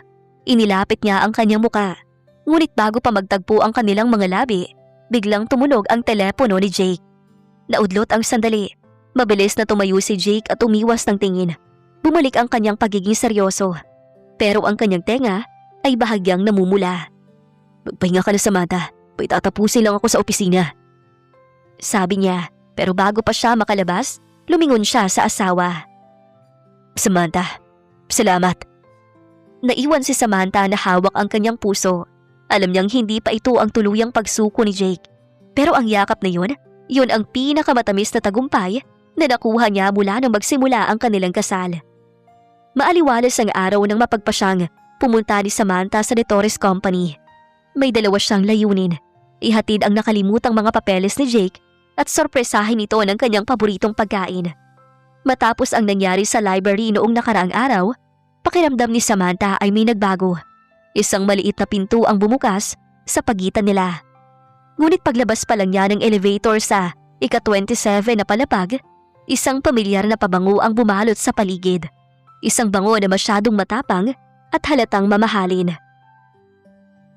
Inilapit niya ang kanyang muka. Ngunit bago pa magtagpo ang kanilang mga labi, biglang tumunog ang telepono ni Jake. Naudlot ang sandali. Mabilis na tumayo si Jake at umiwas ng tingin. Bumalik ang kanyang pagiging seryoso. Pero ang kanyang tenga ay bahagyang namumula. "Magpahinga ka na, Samantha. May tatapusin lang ako sa opisina." Sabi niya, pero bago pa siya makalabas, lumingon siya sa asawa. "Samantha, salamat." Naiwan si Samantha na hawak ang kanyang puso. Alam niyang hindi pa ito ang tuluyang pagsuko ni Jake. Pero ang yakap na yun ang pinakamatamis na tagumpay na nakuha niya mula nang magsimula ang kanilang kasal. Maaliwalas ang araw nang mapagpasyang pumunta ni Samantha sa Detores Company. May dalawa siyang layunin. Ihatid ang nakalimutang mga papeles ni Jake at sorpresahin ito ng kanyang paboritong pagkain. Matapos ang nangyari sa library noong nakaraang araw, pakiramdam ni Samantha ay may nagbago. Isang maliit na pinto ang bumukas sa pagitan nila. Ngunit paglabas pa lang niya ng elevator sa ika-27 na palapag, isang pamilyar na pabango ang bumalot sa paligid. Isang bango na masyadong matapang at halatang mamahalin.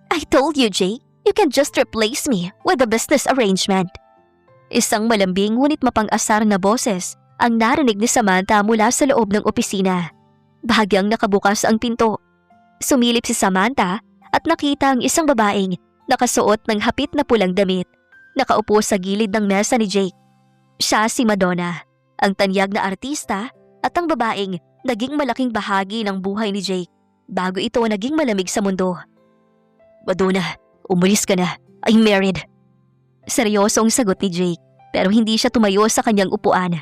"I told you, Jake, you can just replace me with a business arrangement." Isang malambing ngunit mapang-asar na boses ang narinig ni Samantha mula sa loob ng opisina. Bahagyang nakabukas ang pinto. Sumilip si Samantha at nakita ang isang babaeng nakasuot ng hapit na pulang damit. Nakaupo sa gilid ng mesa ni Jake. Siya si Madonna, ang tanyag na artista at ang babaeng naging malaking bahagi ng buhay ni Jake bago ito naging malamig sa mundo. "Madonna, umalis ka na. I'm married." Seryosong sagot ni Jake, pero hindi siya tumayo sa kanyang upuan.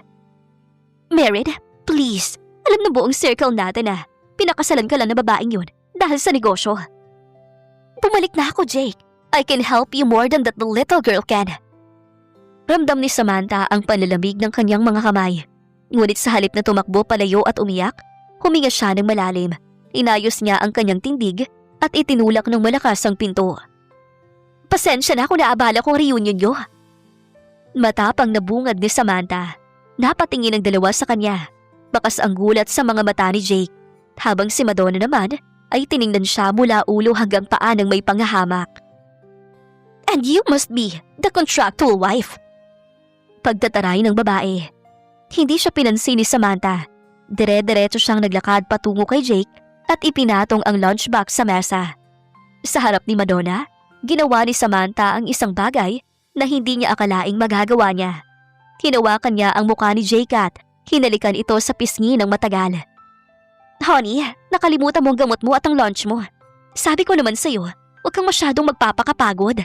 "Married? Please. Alam ng buong circle natin na pinakasalan ka lang na babaeng yun dahil sa negosyo." "Bumalik na ako, Jake. I can help you more than that the little girl can." Ramdam ni Samantha ang panlalamig ng kanyang mga kamay. Ngunit sa halip na tumakbo palayo at umiyak, huminga siya ng malalim. Inayos niya ang kanyang tindig at itinulak ng malakas ang pinto. "Pasensya na kung naabala ko ang reunion niyo." Matapang na bungad ni Samantha. Napatingin ang dalawa sa kanya. Bakas ang gulat sa mga mata ni Jake, habang si Madonna naman ay tiningnan siya mula ulo hanggang paa ng may panghahamak. "And you must be the contractual wife." Pagtataray ng babae. Hindi siya pinansin ni Samantha. Dire-diretso siyang naglakad patungo kay Jake at ipinatong ang lunchbox sa mesa. Sa harap ni Madonna, ginawa ni Samantha ang isang bagay na hindi niya akalaing magagawa niya. Hinawakan niya ang mukha ni Jake at hinalikan ito sa pisngi ng matagal. "Honey, nakalimutan mo ang gamot mo at ang lunch mo. Sabi ko naman sa'yo, huwag kang masyadong magpapakapagod."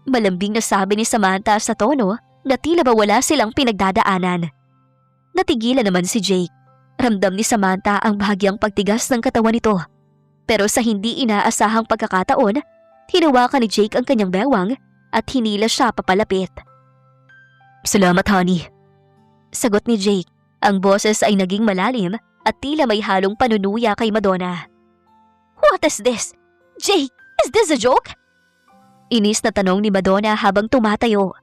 Malambing na sabi ni Samantha sa tono na tila ba wala silang pinagdadaanan. Natigilan naman si Jake. Ramdam ni Samantha ang bahagyang pagtigas ng katawan nito. Pero sa hindi inaasahang pagkakataon, hinawakan ni Jake ang kanyang bewang at hinila siya papalapit. "Salamat, honey." Sagot ni Jake. Ang boses ay naging malalim at tila may halong panunuya kay Madonna. "What is this? Jake, is this a joke?" Inis na tanong ni Madonna habang tumatayo.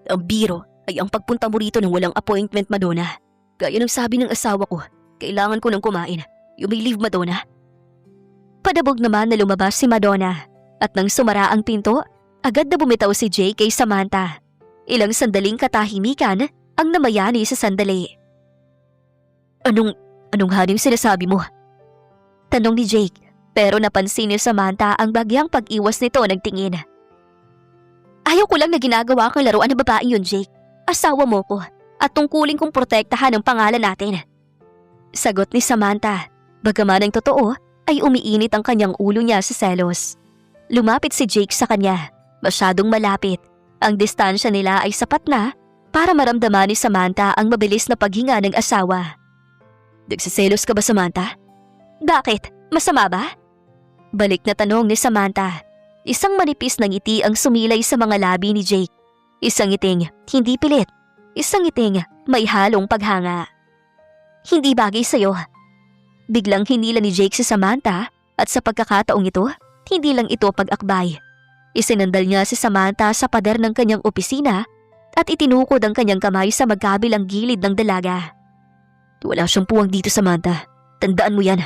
"Ang biro ay ang pagpunta mo rito ng walang appointment, Madonna. Gaya ng sabi ng asawa ko, kailangan ko nang kumain. You may leave, Madonna." Padabog naman na lumabas si Madonna at nang sumara ang pinto, agad na bumitaw si Jake kay Samantha. Ilang sandaling katahimikan ang namayani sa sandali. Anong haring sinasabi mo?" Tanong ni Jake, pero napansin ni Samantha ang bagyang pag-iwas nito ng tingin. "Ayaw ko lang na ginagawa kang laruan ng babaeng yun, Jake. Asawa mo ko at tungkulin kong protektahan ang pangalan natin." Sagot ni Samantha. Bagaman ang totoo ay umiinit ang kanyang ulo niya sa selos. Lumapit si Jake sa kanya. Masyadong malapit. Ang distansya nila ay sapat na para maramdaman ni Samantha ang mabilis na paghinga ng asawa. "Nagsiselos ka ba, Samantha?" "Bakit? Masama ba?" Balik na tanong ni Samantha. Isang manipis na ngiti ang sumilay sa mga labi ni Jake. Isang ngiting hindi pilit. isang ngiting may halong paghanga. Hindi bagay sa'yo. Biglang hinila ni Jake si Samantha at sa pagkakataong ito, hindi lang ito pag-akbay. Isinandal niya si Samantha sa pader ng kanyang opisina at itinukod ang kanyang kamay sa magkabilang gilid ng dalaga. Wala siyang puwang dito, Samantha. Tandaan mo yan.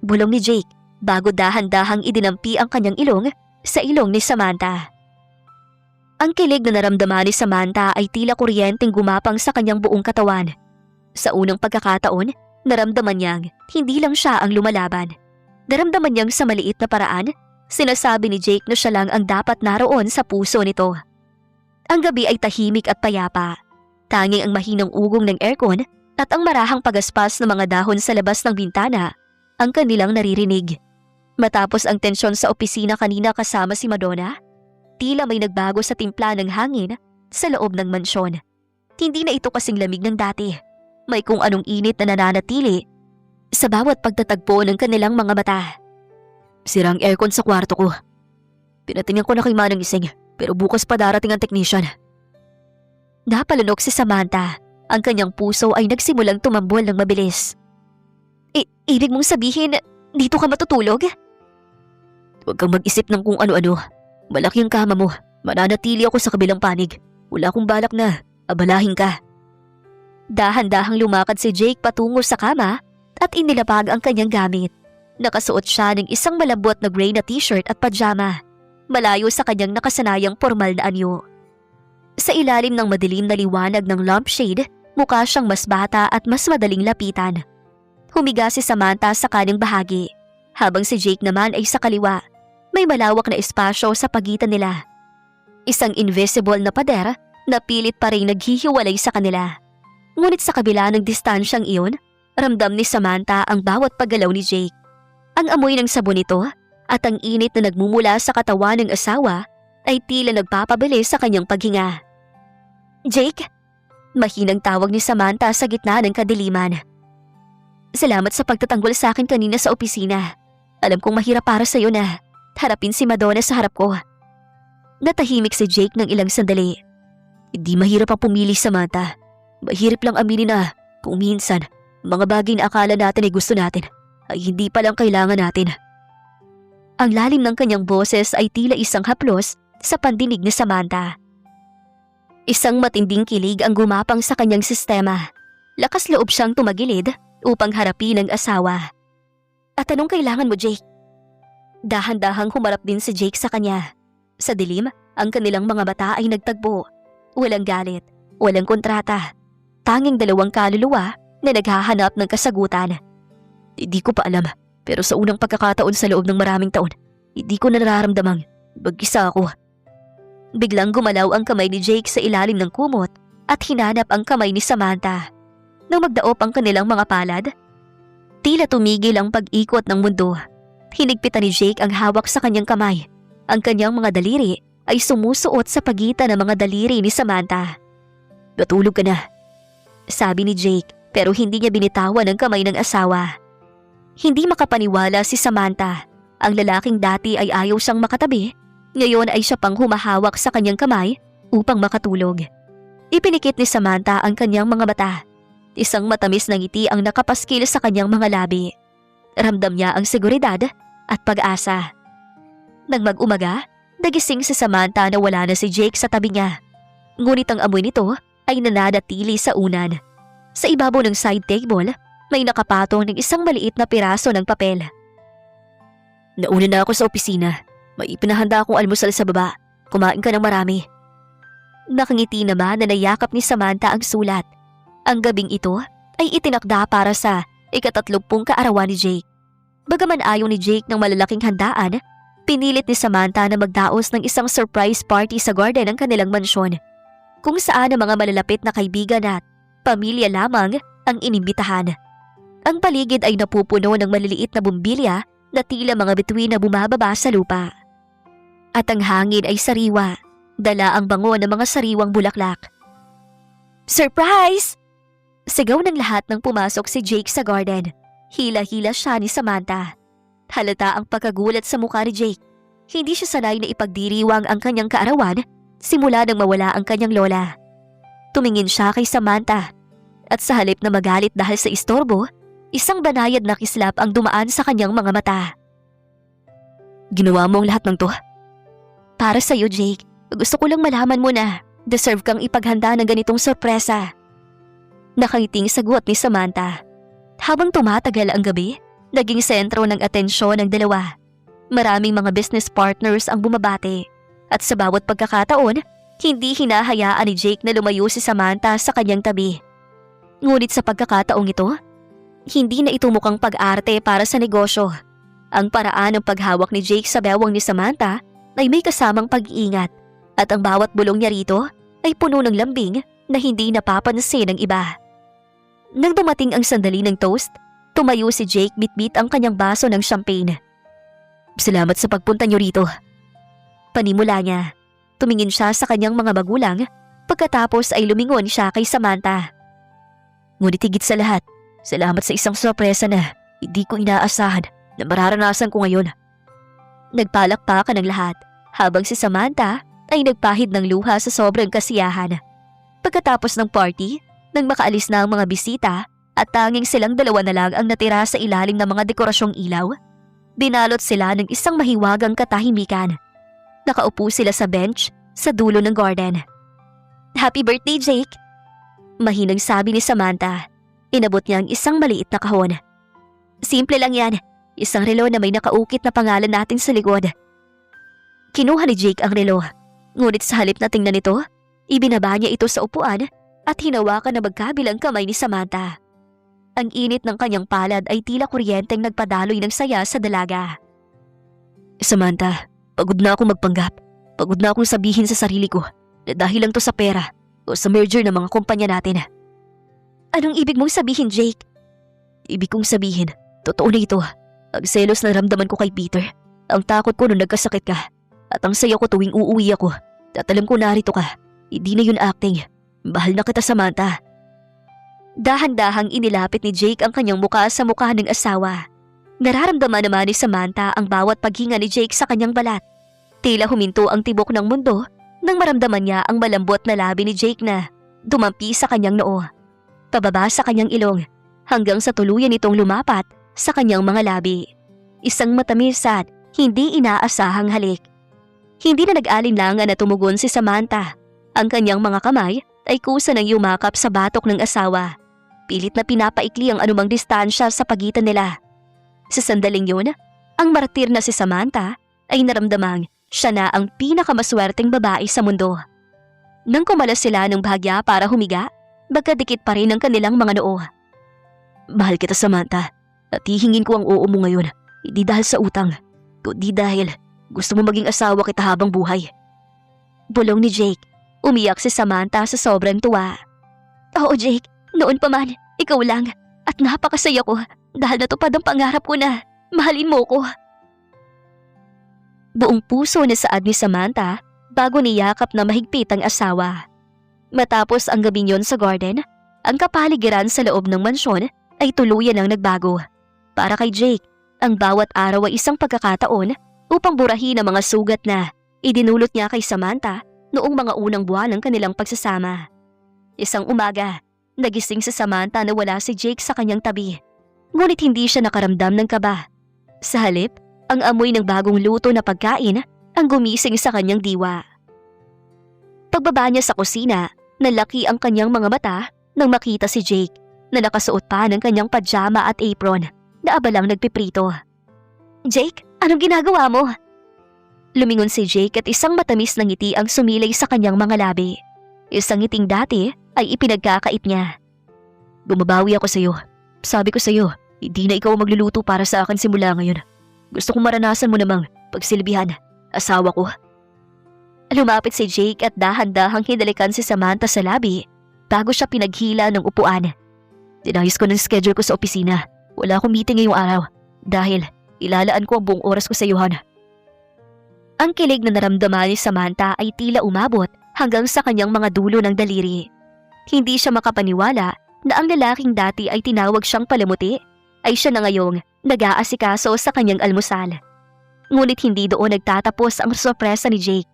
Bulong ni Jake bago dahan-dahang idinampi ang kanyang ilong sa ilong ni Samantha. Ang kilig na naramdaman ni Samantha ay tila kuryenteng gumapang sa kanyang buong katawan. Sa unang pagkakataon, naramdaman niyang hindi lang siya ang lumalaban. Naramdaman niyang sa maliit na paraan, sinasabi ni Jake na siya lang ang dapat naroon sa puso nito. Ang gabi ay tahimik at payapa. Tanging ang mahinang ugong ng aircon at ang marahang pagaspas ng mga dahon sa labas ng bintana ang kanilang naririnig. Matapos ang tensyon sa opisina kanina kasama si Madonna, tila may nagbago sa timpla ng hangin sa loob ng mansyon. Hindi na ito kasing lamig ng dati. May kung anong init na nananatili sa bawat pagtatagpo ng kanilang mga mata. Sira ang aircon sa kwarto ko. Pinatingnan ko na kay Manang Ising pero bukas pa darating ang technician. Napalunok si Samantha. Ang kanyang puso ay nagsimulang tumambol ng mabilis. Ibig mong sabihin, dito ka matutulog? Huwag kang mag-isip ng kung ano-ano. Malaki ang kama mo. Mananatili ako sa kabilang panig. Wala akong balak na abalahin ka. Dahan-dahang lumakad si Jake patungo sa kama at inilapag ang kanyang gamit. Nakasuot siya ng isang malambot na gray na t-shirt at pajama. Malayo sa kanyang nakasanayang formal na anyo. Sa ilalim ng madilim na liwanag ng lampshade, mukha siyang mas bata at mas madaling lapitan. Humiga si Samantha sa kaning bahagi, habang si Jake naman ay sa kaliwa. May malawak na espasyo sa pagitan nila. Isang invisible na pader na pilit pa rin naghihiwalay sa kanila. Ngunit sa kabila ng distansyang iyon, ramdam ni Samantha ang bawat paggalaw ni Jake. Ang amoy ng sabon nito at ang init na nagmumula sa katawan ng asawa ay tila nagpapabilis sa kanyang paghinga. Jake? Mahinang tawag ni Samantha sa gitna ng kadiliman. Salamat sa pagtatanggol sa akin kanina sa opisina. Alam kong mahirap para sa'yo na harapin si Madonna sa harap ko. Natahimik si Jake ng ilang sandali. Hindi mahirap ang pumili, Samantha. Mahirap lang aminin na kung minsan mga bagay na akala natin ay gusto natin ay hindi palang kailangan natin. Ang lalim ng kanyang boses ay tila isang haplos sa pandinig ni Samantha. Isang matinding kilig ang gumapang sa kanyang sistema. Lakas loob siyang tumagilid upang harapin ang asawa. At anong kailangan mo, Jake? Dahan-dahang humarap din si Jake sa kanya. Sa dilim, ang kanilang mga mata ay nagtagpo. Walang galit, walang kontrata. Tanging dalawang kaluluwa na naghahanap ng kasagutan. Hindi ko pa alam, pero sa unang pagkakataon sa loob ng maraming taon, hindi ko na nararamdamang mag-isa ako. Biglang gumalaw ang kamay ni Jake sa ilalim ng kumot at hinanap ang kamay ni Samantha. Nang magdaop ang kanilang mga palad, tila tumigil ang pag-ikot ng mundo. Hinigpitan ni Jake ang hawak sa kanyang kamay. Ang kanyang mga daliri ay sumusuot sa pagitan ng mga daliri ni Samantha. Natulog ka na, sabi ni Jake, pero hindi niya binitawan ang kamay ng asawa. Hindi makapaniwala si Samantha. Ang lalaking dati ay ayaw siyang makatabi. Ngayon ay siya pang humahawak sa kanyang kamay upang makatulog. Ipinikit ni Samantha ang kanyang mga mata. Isang matamis na ngiti ang nakapaskil sa kanyang mga labi. Ramdam niya ang seguridad at pag-asa. Nang mag-umaga, nagising si Samantha na wala na si Jake sa tabi niya. Ngunit ang amoy nito ay nananatili sa unan. Sa ibabaw ng side table, may nakapatong ng isang maliit na piraso ng papel. Nauna na ako sa opisina. May ipinahanda akong almusal sa baba. Kumain ka ng marami. Nakangiti naman na nayakap ni Samantha ang sulat. Ang gabing ito ay itinakda para sa ika-30 kaarawan ni Jake. Bagaman ayaw ni Jake ng malalaking handaan, pinilit ni Samantha na magdaos ng isang surprise party sa garden ng kanilang mansyon, kung saan ang mga malalapit na kaibigan at pamilya lamang ang inimbitahan. Ang paligid ay napupuno ng maliliit na bumbilya na tila mga bituin na bumababa sa lupa. At ang hangin ay sariwa, dala ang bango ng mga sariwang bulaklak. Surprise! Sigaw ng lahat nang pumasok si Jake sa garden. Hila-hila siya ni Samantha. Halata ang pagkagulat sa mukha ni Jake. Hindi siya sanay na ipagdiriwang ang kanyang kaarawan simula nang mawala ang kanyang lola. Tumingin siya kay Samantha at sa halip na magalit dahil sa istorbo, isang banayad na kislap ang dumaan sa kanyang mga mata. Ginawa mo ang lahat ng to? Para sa'yo, Jake. Gusto ko lang malaman mo na deserve kang ipaghanda ng ganitong sorpresa. Nakangiting sagot ni Samantha. Habang tumatagal ang gabi, naging sentro ng atensyon ng dalawa. Maraming mga business partners ang bumabati at sa bawat pagkakataon, hindi hinahayaan ni Jake na lumayo si Samantha sa kanyang tabi. Ngunit sa pagkakataong ito, hindi na ito mukhang pag-arte para sa negosyo. Ang paraan ng paghawak ni Jake sa bewang ni Samantha ay may kasamang pag-iingat at ang bawat bulong niya rito ay puno ng lambing na hindi napapansin ng iba. Nang dumating ang sandali ng toast, tumayo si Jake bitbit ang kanyang baso ng champagne. Salamat sa pagpunta niyo rito. Panimula niya. Tumingin siya sa kanyang mga magulang pagkatapos ay lumingon siya kay Samantha. Ngunit higit sa lahat, salamat sa isang sorpresa na hindi ko inaasahan na mararanasan ko ngayon. Nagpalakpakan ng lahat habang si Samantha ay nagpahid ng luha sa sobrang kasiyahan. Pagkatapos ng party, nang makaalis na ang mga bisita at tanging silang dalawa na lang ang natira sa ilalim ng mga dekorasyong ilaw, binalot sila ng isang mahiwagang katahimikan. Nakaupo sila sa bench sa dulo ng garden. Happy birthday, Jake! Mahinang sabi ni Samantha. Inabot niya ang isang maliit na kahon. Simple lang yan. Isang relo na may nakaukit na pangalan natin sa likod. Kinuha ni Jake ang relo. Ngunit sa halip na tingnan ito, ibinaba niya ito sa upuan at hinawakan na magkabilang kamay ni Samantha. Ang init ng kanyang palad ay tila kuryenteng nagpadaloy ng saya sa dalaga. Samantha, pagod na akong magpanggap. Pagod na akong sabihin sa sarili ko na dahil lang to sa pera o sa merger ng mga kumpanya natin. Anong ibig mong sabihin, Jake? Ibig kong sabihin, totoo na ito. Ang selos na ramdaman ko kay Peter, ang takot ko nung nagkasakit ka, at ang saya ko tuwing uuwi ako. At alam ko narito ka, hindi na yun acting. Bahal na kita, Samantha. Dahan-dahang inilapit ni Jake ang kanyang muka sa mukha ng asawa. Nararamdaman naman ni Samantha ang bawat paghinga ni Jake sa kanyang balat. Tila huminto ang tibok ng mundo nang maramdaman niya ang malambot na labi ni Jake na dumampi sa kanyang noo, pababa sa kanyang ilong, hanggang sa tuluyan itong lumapat sa kanyang mga labi. Isang matamis at hindi inaasahang halik. Hindi na nag-alinlangan na tumugon si Samantha. Ang kanyang mga kamay ay kusa ng yumakap sa batok ng asawa. Pilit na pinapaikli ang anumang distansya sa pagitan nila. Sa sandaling yun, ang martir na si Samantha ay naramdamang siya na ang pinakamaswerteng babae sa mundo. Nang kumalas sila ng bahagya para humiga, magkadikit pa rin ang kanilang mga noo. Mahal kita, Samantha, at hihingin ko ang oo mo ngayon, hindi dahil sa utang, kundi dahil gusto mo maging asawa kita habang buhay. Bulong ni Jake. Umiyak si Samantha sa sobrang tuwa. Oo, Jake, noon pa man, ikaw lang, at napakasaya ko dahil natupad ang pangarap ko na mahalin mo ko. Buong puso na saad ni Samantha bago niyakap na mahigpit ang asawa. Matapos ang gabing yon sa garden, ang kapaligiran sa loob ng mansyon ay tuluyan ang nagbago. Para kay Jake, ang bawat araw ay isang pagkakataon upang burahin ang mga sugat na idinulot niya kay Samantha noong mga unang buwan ng kanilang pagsasama. Isang umaga, nagising si Samantha na wala si Jake sa kanyang tabi. Ngunit hindi siya nakaramdam ng kaba. Sa halip, ang amoy ng bagong luto na pagkain ang gumising sa kanyang diwa. Pagbaba niya sa kusina, nalaki ang kanyang mga mata nang makita si Jake na nakasuot pa ng kanyang pajama at apron na abalang nagpiprito. Jake, anong ginagawa mo? Lumingon si Jake at isang matamis na ngiti ang sumilay sa kanyang mga labi. Isang ngiting dati ay ipinagkakait niya. Bumabawi ako sa'yo. Sabi ko sa'yo, hindi na ikaw ang magluluto para sa akin simula ngayon. Gusto kong maranasan mo namang pagsilbihan, asawa ko. Lumapit si Jake at dahan-dahang hinalikan si Samantha sa labi bago siya pinaghila ng upuan. Dinayos ko ng schedule ko sa opisina. Wala akong meeting ngayong araw dahil ilalaan ko ang buong oras ko sa iyo, Han. Ang kilig na naramdaman ni Samantha ay tila umabot hanggang sa kanyang mga dulo ng daliri. Hindi siya makapaniwala na ang lalaking dati ay tinawag siyang palamuti ay siya na ngayong nag-aasikaso sa kanyang almusal. Ngunit hindi doon nagtatapos ang sorpresa ni Jake.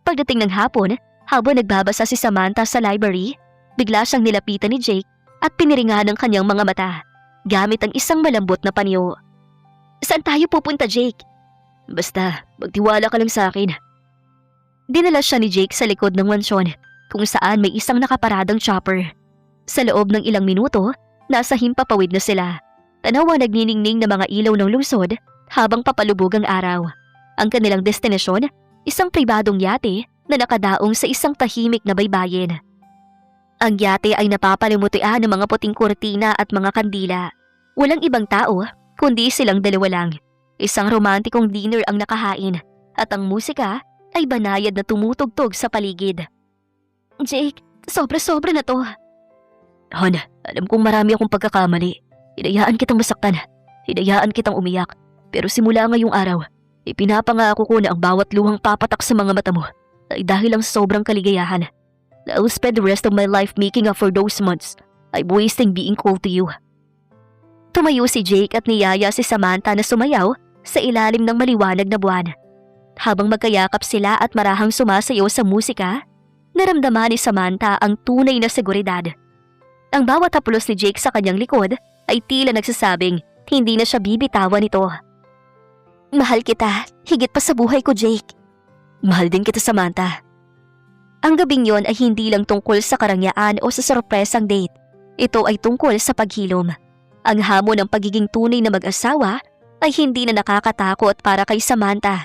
Pagdating ng hapon, habang nagbabasa si Samantha sa library, Bigla siyang nilapitan ni Jake at piniringahan ng kanyang mga mata gamit ang isang malambot na panyo. Saan tayo pupunta, Jake? Basta, magtiwala ka lang sa akin. Dinala siya ni Jake sa likod ng mansyon kung saan may isang nakaparadang chopper. Sa loob ng ilang minuto, nasa himpapawid na sila. Tanawa nagniningning na mga ilaw ng lungsod habang papalubog ang araw. Ang kanilang destinasyon, isang pribadong yate na nakadaong sa isang tahimik na baybayin. Ang yate ay napapalimutuan ng mga puting kurtina at mga kandila. Walang ibang tao, kundi silang dalawa lang. Isang romantikong dinner ang nakahain at ang musika ay banayad na tumutugtog sa paligid. Jake, sobra-sobra na to. Han, alam kong marami akong pagkakamali. Hinayaan kitang masaktan. Hinayaan kitang umiyak. Pero simula ngayong araw, ipinapangako ko na ang bawat luhang papatak sa mga mata mo ay dahil lang sa sobrang kaligayahan. I will spend the rest of my life making up for those months I'm wasting being cold to you. Tumayo si Jake at niyaya si Samantha na sumayaw sa ilalim ng maliwanag na buwan. Habang magkayakap sila at marahang sumasayaw sa musika, naramdaman ni Samantha ang tunay na seguridad. Ang bawat haplos ni Jake sa kanyang likod ay tila nagsasabing hindi na siya bibitawan nito. Mahal kita, higit pa sa buhay ko, Jake. Mahal din kita, Samantha. Ang gabing yon ay hindi lang tungkol sa karangyaan o sa sorpresang date. Ito ay tungkol sa paghilom. Ang hamon ng pagiging tunay na mag-asawa ay hindi na nakakatakot para kay Samantha.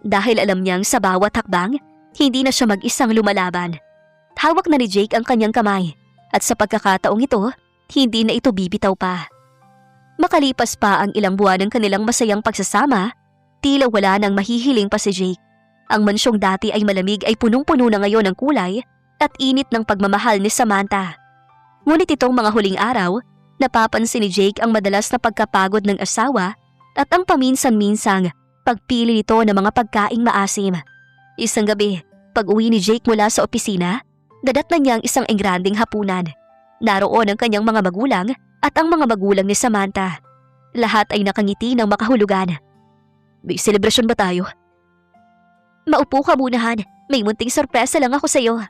Dahil alam niyang sa bawat hakbang, hindi na siya mag-isang lumalaban. Hawak na ni Jake ang kanyang kamay at sa pagkakataong ito, hindi na ito bibitaw pa. Makalipas pa ang ilang buwan ng kanilang masayang pagsasama, tila wala nang mahihiling pa si Jake. Ang mansyong dati ay malamig ay punong-puno na ngayon ng kulay at init ng pagmamahal ni Samantha. Ngunit itong mga huling araw, napapansin ni Jake ang madalas na pagkapagod ng asawa at ang paminsan-minsang pagpili nito ng mga pagkaing maasim. Isang gabi, pag-uwi ni Jake mula sa opisina, dadatnan niya ang isang engranding hapunan. Naroon ang kanyang mga magulang at ang mga magulang ni Samantha. Lahat ay nakangiti ng makahulugan. May selebrasyon ba tayo? Maupo ka muna, Han. May munting sorpresa lang ako sa'yo.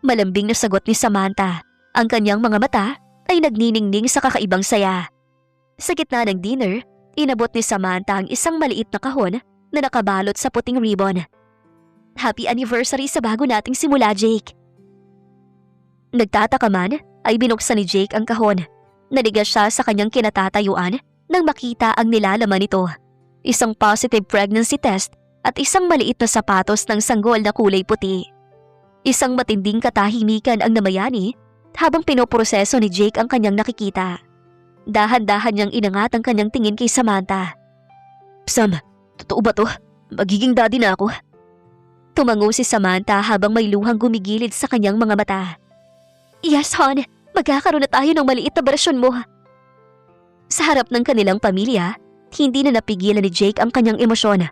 Malambing na sagot ni Samantha. Ang kanyang mga mata ay nagniningning sa kakaibang saya. Sa gitna ng dinner, inabot ni Samantha ang isang maliit na kahon na nakabalot sa puting ribbon. Happy anniversary sa bago nating simula, Jake. Nagtataka man, ay binuksan ni Jake ang kahon. Naligas siya sa kanyang kinatatayuan nang makita ang nilalaman nito. Isang positive pregnancy test at isang maliit na sapatos ng sanggol na kulay puti. Isang matinding katahimikan ang namayani habang pinoproseso ni Jake ang kanyang nakikita. Dahan-dahan niyang inangat ang kanyang tingin kay Samantha. Sam, totoo ba to? Magiging daddy na ako? Tumango si Samantha habang may luhang gumigilid sa kanyang mga mata. Yes, hon. Magkakaroon na tayo ng maliit na version mo. Sa harap ng kanilang pamilya, hindi na napigilan ni Jake ang kanyang emosyon.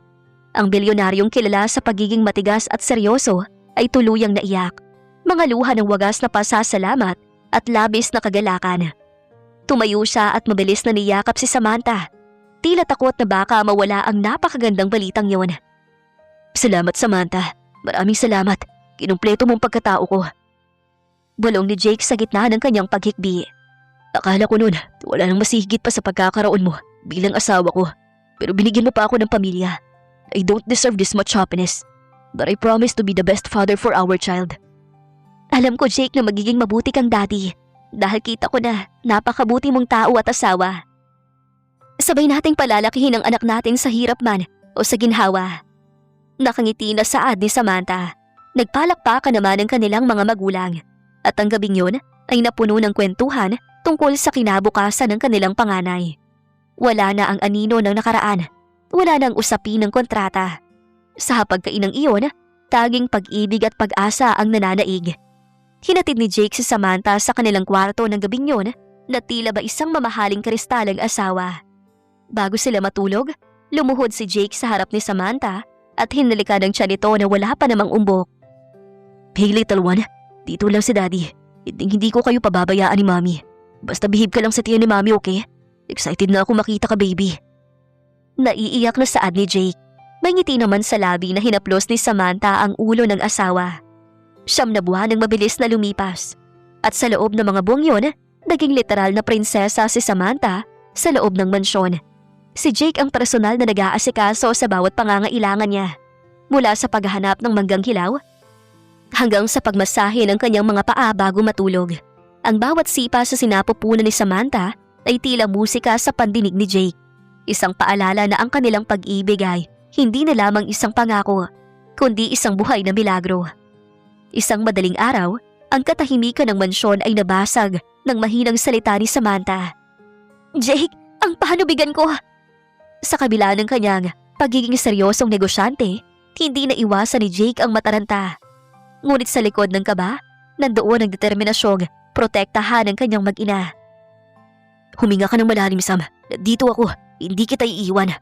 Ang bilyonaryong kilala sa pagiging matigas at seryoso ay tuluyang naiyak. Mga luha ng wagas na pasasalamat at labis na kagalakan. Tumayo siya at mabilis na niyakap si Samantha. Tila takot na baka mawala ang napakagandang balitang yon. Salamat, Samantha. Maraming salamat. Kinumpleto mong pagkatao ko. Bulong ni Jake sa gitna ng kanyang paghikbi. Akala ko noon, wala nang masihigit pa sa pagkakaroon mo bilang asawa ko. Pero binigyan mo pa ako ng pamilya. I don't deserve this much happiness. But I promise to be the best father for our child. Alam ko, Jake, na magiging mabuti kang daddy. Dahil kita ko na napakabuti mong tao at asawa. Sabay nating palalakihin ang anak natin sa hirap man o sa ginhawa. Nakangiti na saad ni Samantha. Nagpalakpakan naman ang kanilang mga magulang. At ang gabing yun ay napuno ng kwentuhan tungkol sa kinabukasan ng kanilang panganay. Wala na ang anino ng nakaraan. Wala nang usapin ng kontrata. Sa hapagkainang iyon, taging pag-ibig at pag-asa ang nananaig. Hinatid ni Jake si Samantha sa kanilang kwarto ng gabing yun na tila ba isang mamahaling kristalang asawa. Bago sila matulog, lumuhod si Jake sa harap ni Samantha at hinalikan ng tiyan nito na wala pa namang umbok. Hey little one, dito lang si Daddy. Hindi ko kayo pababayaan ni Mommy. Basta behave ka lang sa tiyan ni Mommy, okay? Excited na ako makita ka, baby. Naiiyak na saad ni Jake. May ngiti naman sa labi na hinaplos ni Samantha ang ulo ng asawa. 9 na buwan ang mabilis na lumipas. At sa loob ng mga buwang yun, naging literal na prinsesa si Samantha sa loob ng mansyon. Si Jake ang personal na nag-aasikaso sa bawat pangangailangan niya. Mula sa paghahanap ng manggang hilaw, hanggang sa pagmasahe ng kanyang mga paa bago matulog. Ang bawat sipa sa sinapupunan ni Samantha ay tila musika sa pandinig ni Jake. Isang paalala na ang kanilang pag-ibig ay hindi na lamang isang pangako, kundi isang buhay na milagro. Isang madaling araw, ang katahimikan ng mansyon ay nabasag ng mahinang salita ni Samantha. "Jake, ang panubigan ko!" Sa kabila ng kanyang pagiging seryosong negosyante, hindi na iwasan ni Jake ang mataranta. Ngunit sa likod ng kaba, nandoon ang determinasyong protektahan ng kanyang mag-ina. "Huminga ka ng malalim, Sam. Dito ako. Hindi kita iiwan."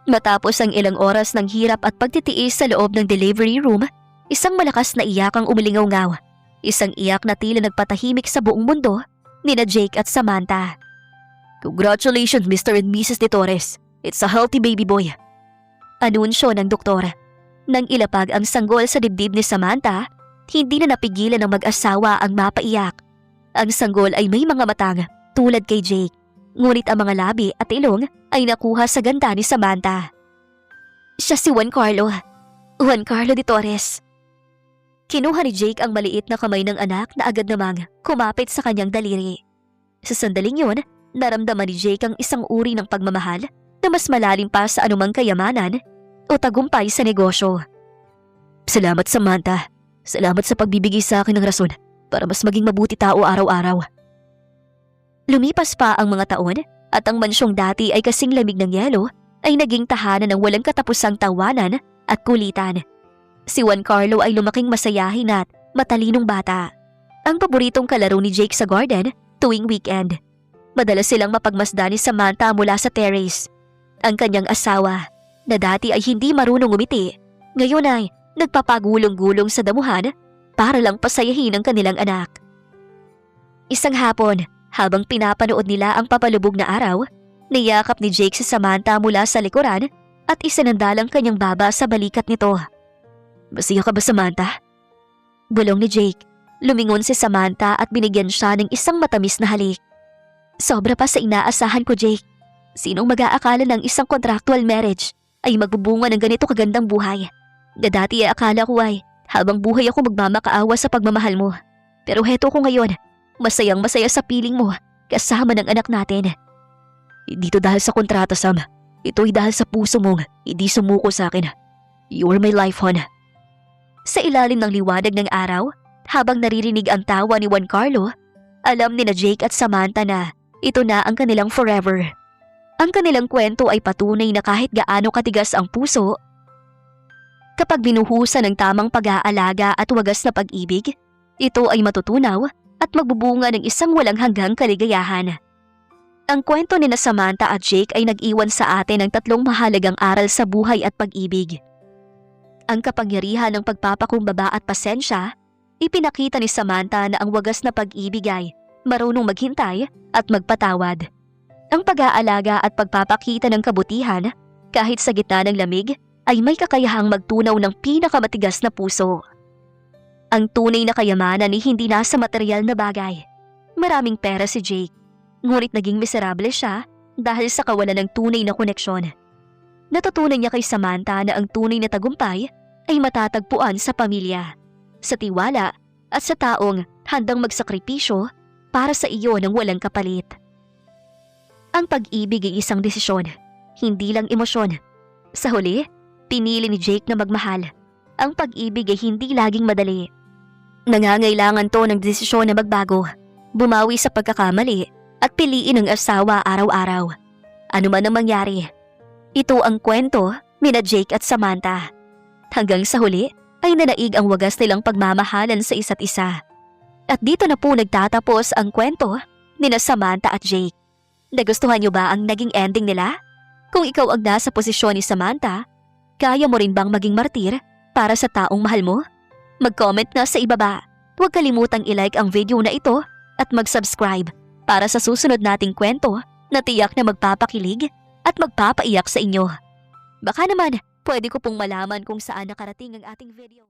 Matapos ang ilang oras ng hirap at pagtitiis sa loob ng delivery room, isang malakas na iyak ang umilingaw-ngaw. Isang iyak na tila nagpatahimik sa buong mundo nina Jake at Samantha. "Congratulations, Mr. and Mrs. De Torres. It's a healthy baby boy." Anunsyo ng doktor. Nang ilapag ang sanggol sa dibdib ni Samantha, hindi na napigilan ng mag-asawa ang mapaiyak. Ang sanggol ay may mga matang tulad kay Jake, ngunit ang mga labi at ilong ay nakuha sa ganda ni Samantha. "Siya si Juan Carlo. Juan Carlo De Torres." Kinuha ni Jake ang maliit na kamay ng anak na agad namang kumapit sa kanyang daliri. Sa sandaling yun, naramdaman ni Jake ang isang uri ng pagmamahal na mas malalim pa sa anumang kayamanan o tagumpay sa negosyo. "Salamat, Samantha. Salamat sa pagbibigay sa akin ng rason para mas maging mabuti tao araw-araw." Lumipas pa ang mga taon at ang mansyong dati ay kasing lamig ng yelo ay naging tahanan ng walang katapusang tawanan at kulitan. Si Juan Carlo ay lumaking masayahin at matalinong bata. Ang paboritong kalaro ni Jake sa garden tuwing weekend. Madalas silang mapagmasdan ni Samantha mula sa terrace. Ang kanyang asawa, na dati ay hindi marunong umiti, ngayon ay nagpapagulong-gulong sa damuhan para lang pasayahin ang kanilang anak. Isang hapon, habang pinapanood nila ang papalubog na araw, niyakap ni Jake si Samantha mula sa likuran at isinandalang kanyang baba sa balikat nito. "Masaya ka ba, Samantha?" Bulong ni Jake. Lumingon si Samantha at binigyan siya ng isang matamis na halik. "Sobra pa sa inaasahan ko, Jake. Sinong mag-aakala ng isang contractual marriage ay magbubunga ng ganito kagandang buhay? Na dati ay akala ko ay habang buhay ako magmamakaawa sa pagmamahal mo. Pero heto ko ngayon, masayang masaya sa piling mo kasama ng anak natin. Hindi to dahil sa kontrata, Sam. Ito'y dahil sa puso mong hindi sumuko sa akin. You're my life, hon." Sa ilalim ng liwanag ng araw, habang naririnig ang tawa ni Juan Carlo, alam ni na Jake at Samantha na ito na ang kanilang forever. Ang kanilang kwento ay patunay na kahit gaano katigas ang puso, kapag binuhusan ng tamang pag-aalaga at wagas na pag-ibig, ito ay matutunaw at magbubunga ng isang walang hanggang kaligayahan. Ang kwento ni na Samantha at Jake ay nag-iwan sa atin ng tatlong mahalagang aral sa buhay at pag-ibig. Ang kapangyarihan ng pagpapakumbaba at pasensya, ipinakita ni Samantha na ang wagas na pag-ibig ay marunong maghintay at magpatawad. Ang pag-aalaga at pagpapakita ng kabutihan, kahit sa gitna ng lamig, ay may kakayahang magtunaw ng pinakamatigas na puso. Ang tunay na kayamanan ay hindi nasa material na bagay. Maraming pera si Jake, ngunit naging miserable siya dahil sa kawalan ng tunay na koneksyon. Natutunan niya kay Samantha na ang tunay na tagumpay ay matatagpuan sa pamilya, sa tiwala at sa taong handang magsakripisyo para sa iyo ng walang kapalit. Ang pag-ibig ay isang desisyon, hindi lang emosyon. Sa huli, pinili ni Jake na magmahal. Ang pag-ibig ay hindi laging madali. Nangangailangan to ng desisyon na magbago, bumawi sa pagkakamali at piliin ang asawa araw-araw. Ano man ang mangyari. Ito ang kwento nina Jake at Samantha. Hanggang sa huli ay nanaig ang wagas nilang pagmamahalan sa isa't isa. At dito na po nagtatapos ang kwento nina Samantha at Jake. Nagustuhan niyo ba ang naging ending nila? Kung ikaw ang nasa posisyon ni Samantha, kaya mo rin bang maging martir para sa taong mahal mo? Mag-comment na sa ibaba. Huwag kalimutang i-like ang video na ito at mag-subscribe para sa susunod nating kwento na tiyak na magpapakilig at magpapaiyak sa inyo. Baka naman, pwede ko pong malaman kung saan nakarating ang ating video.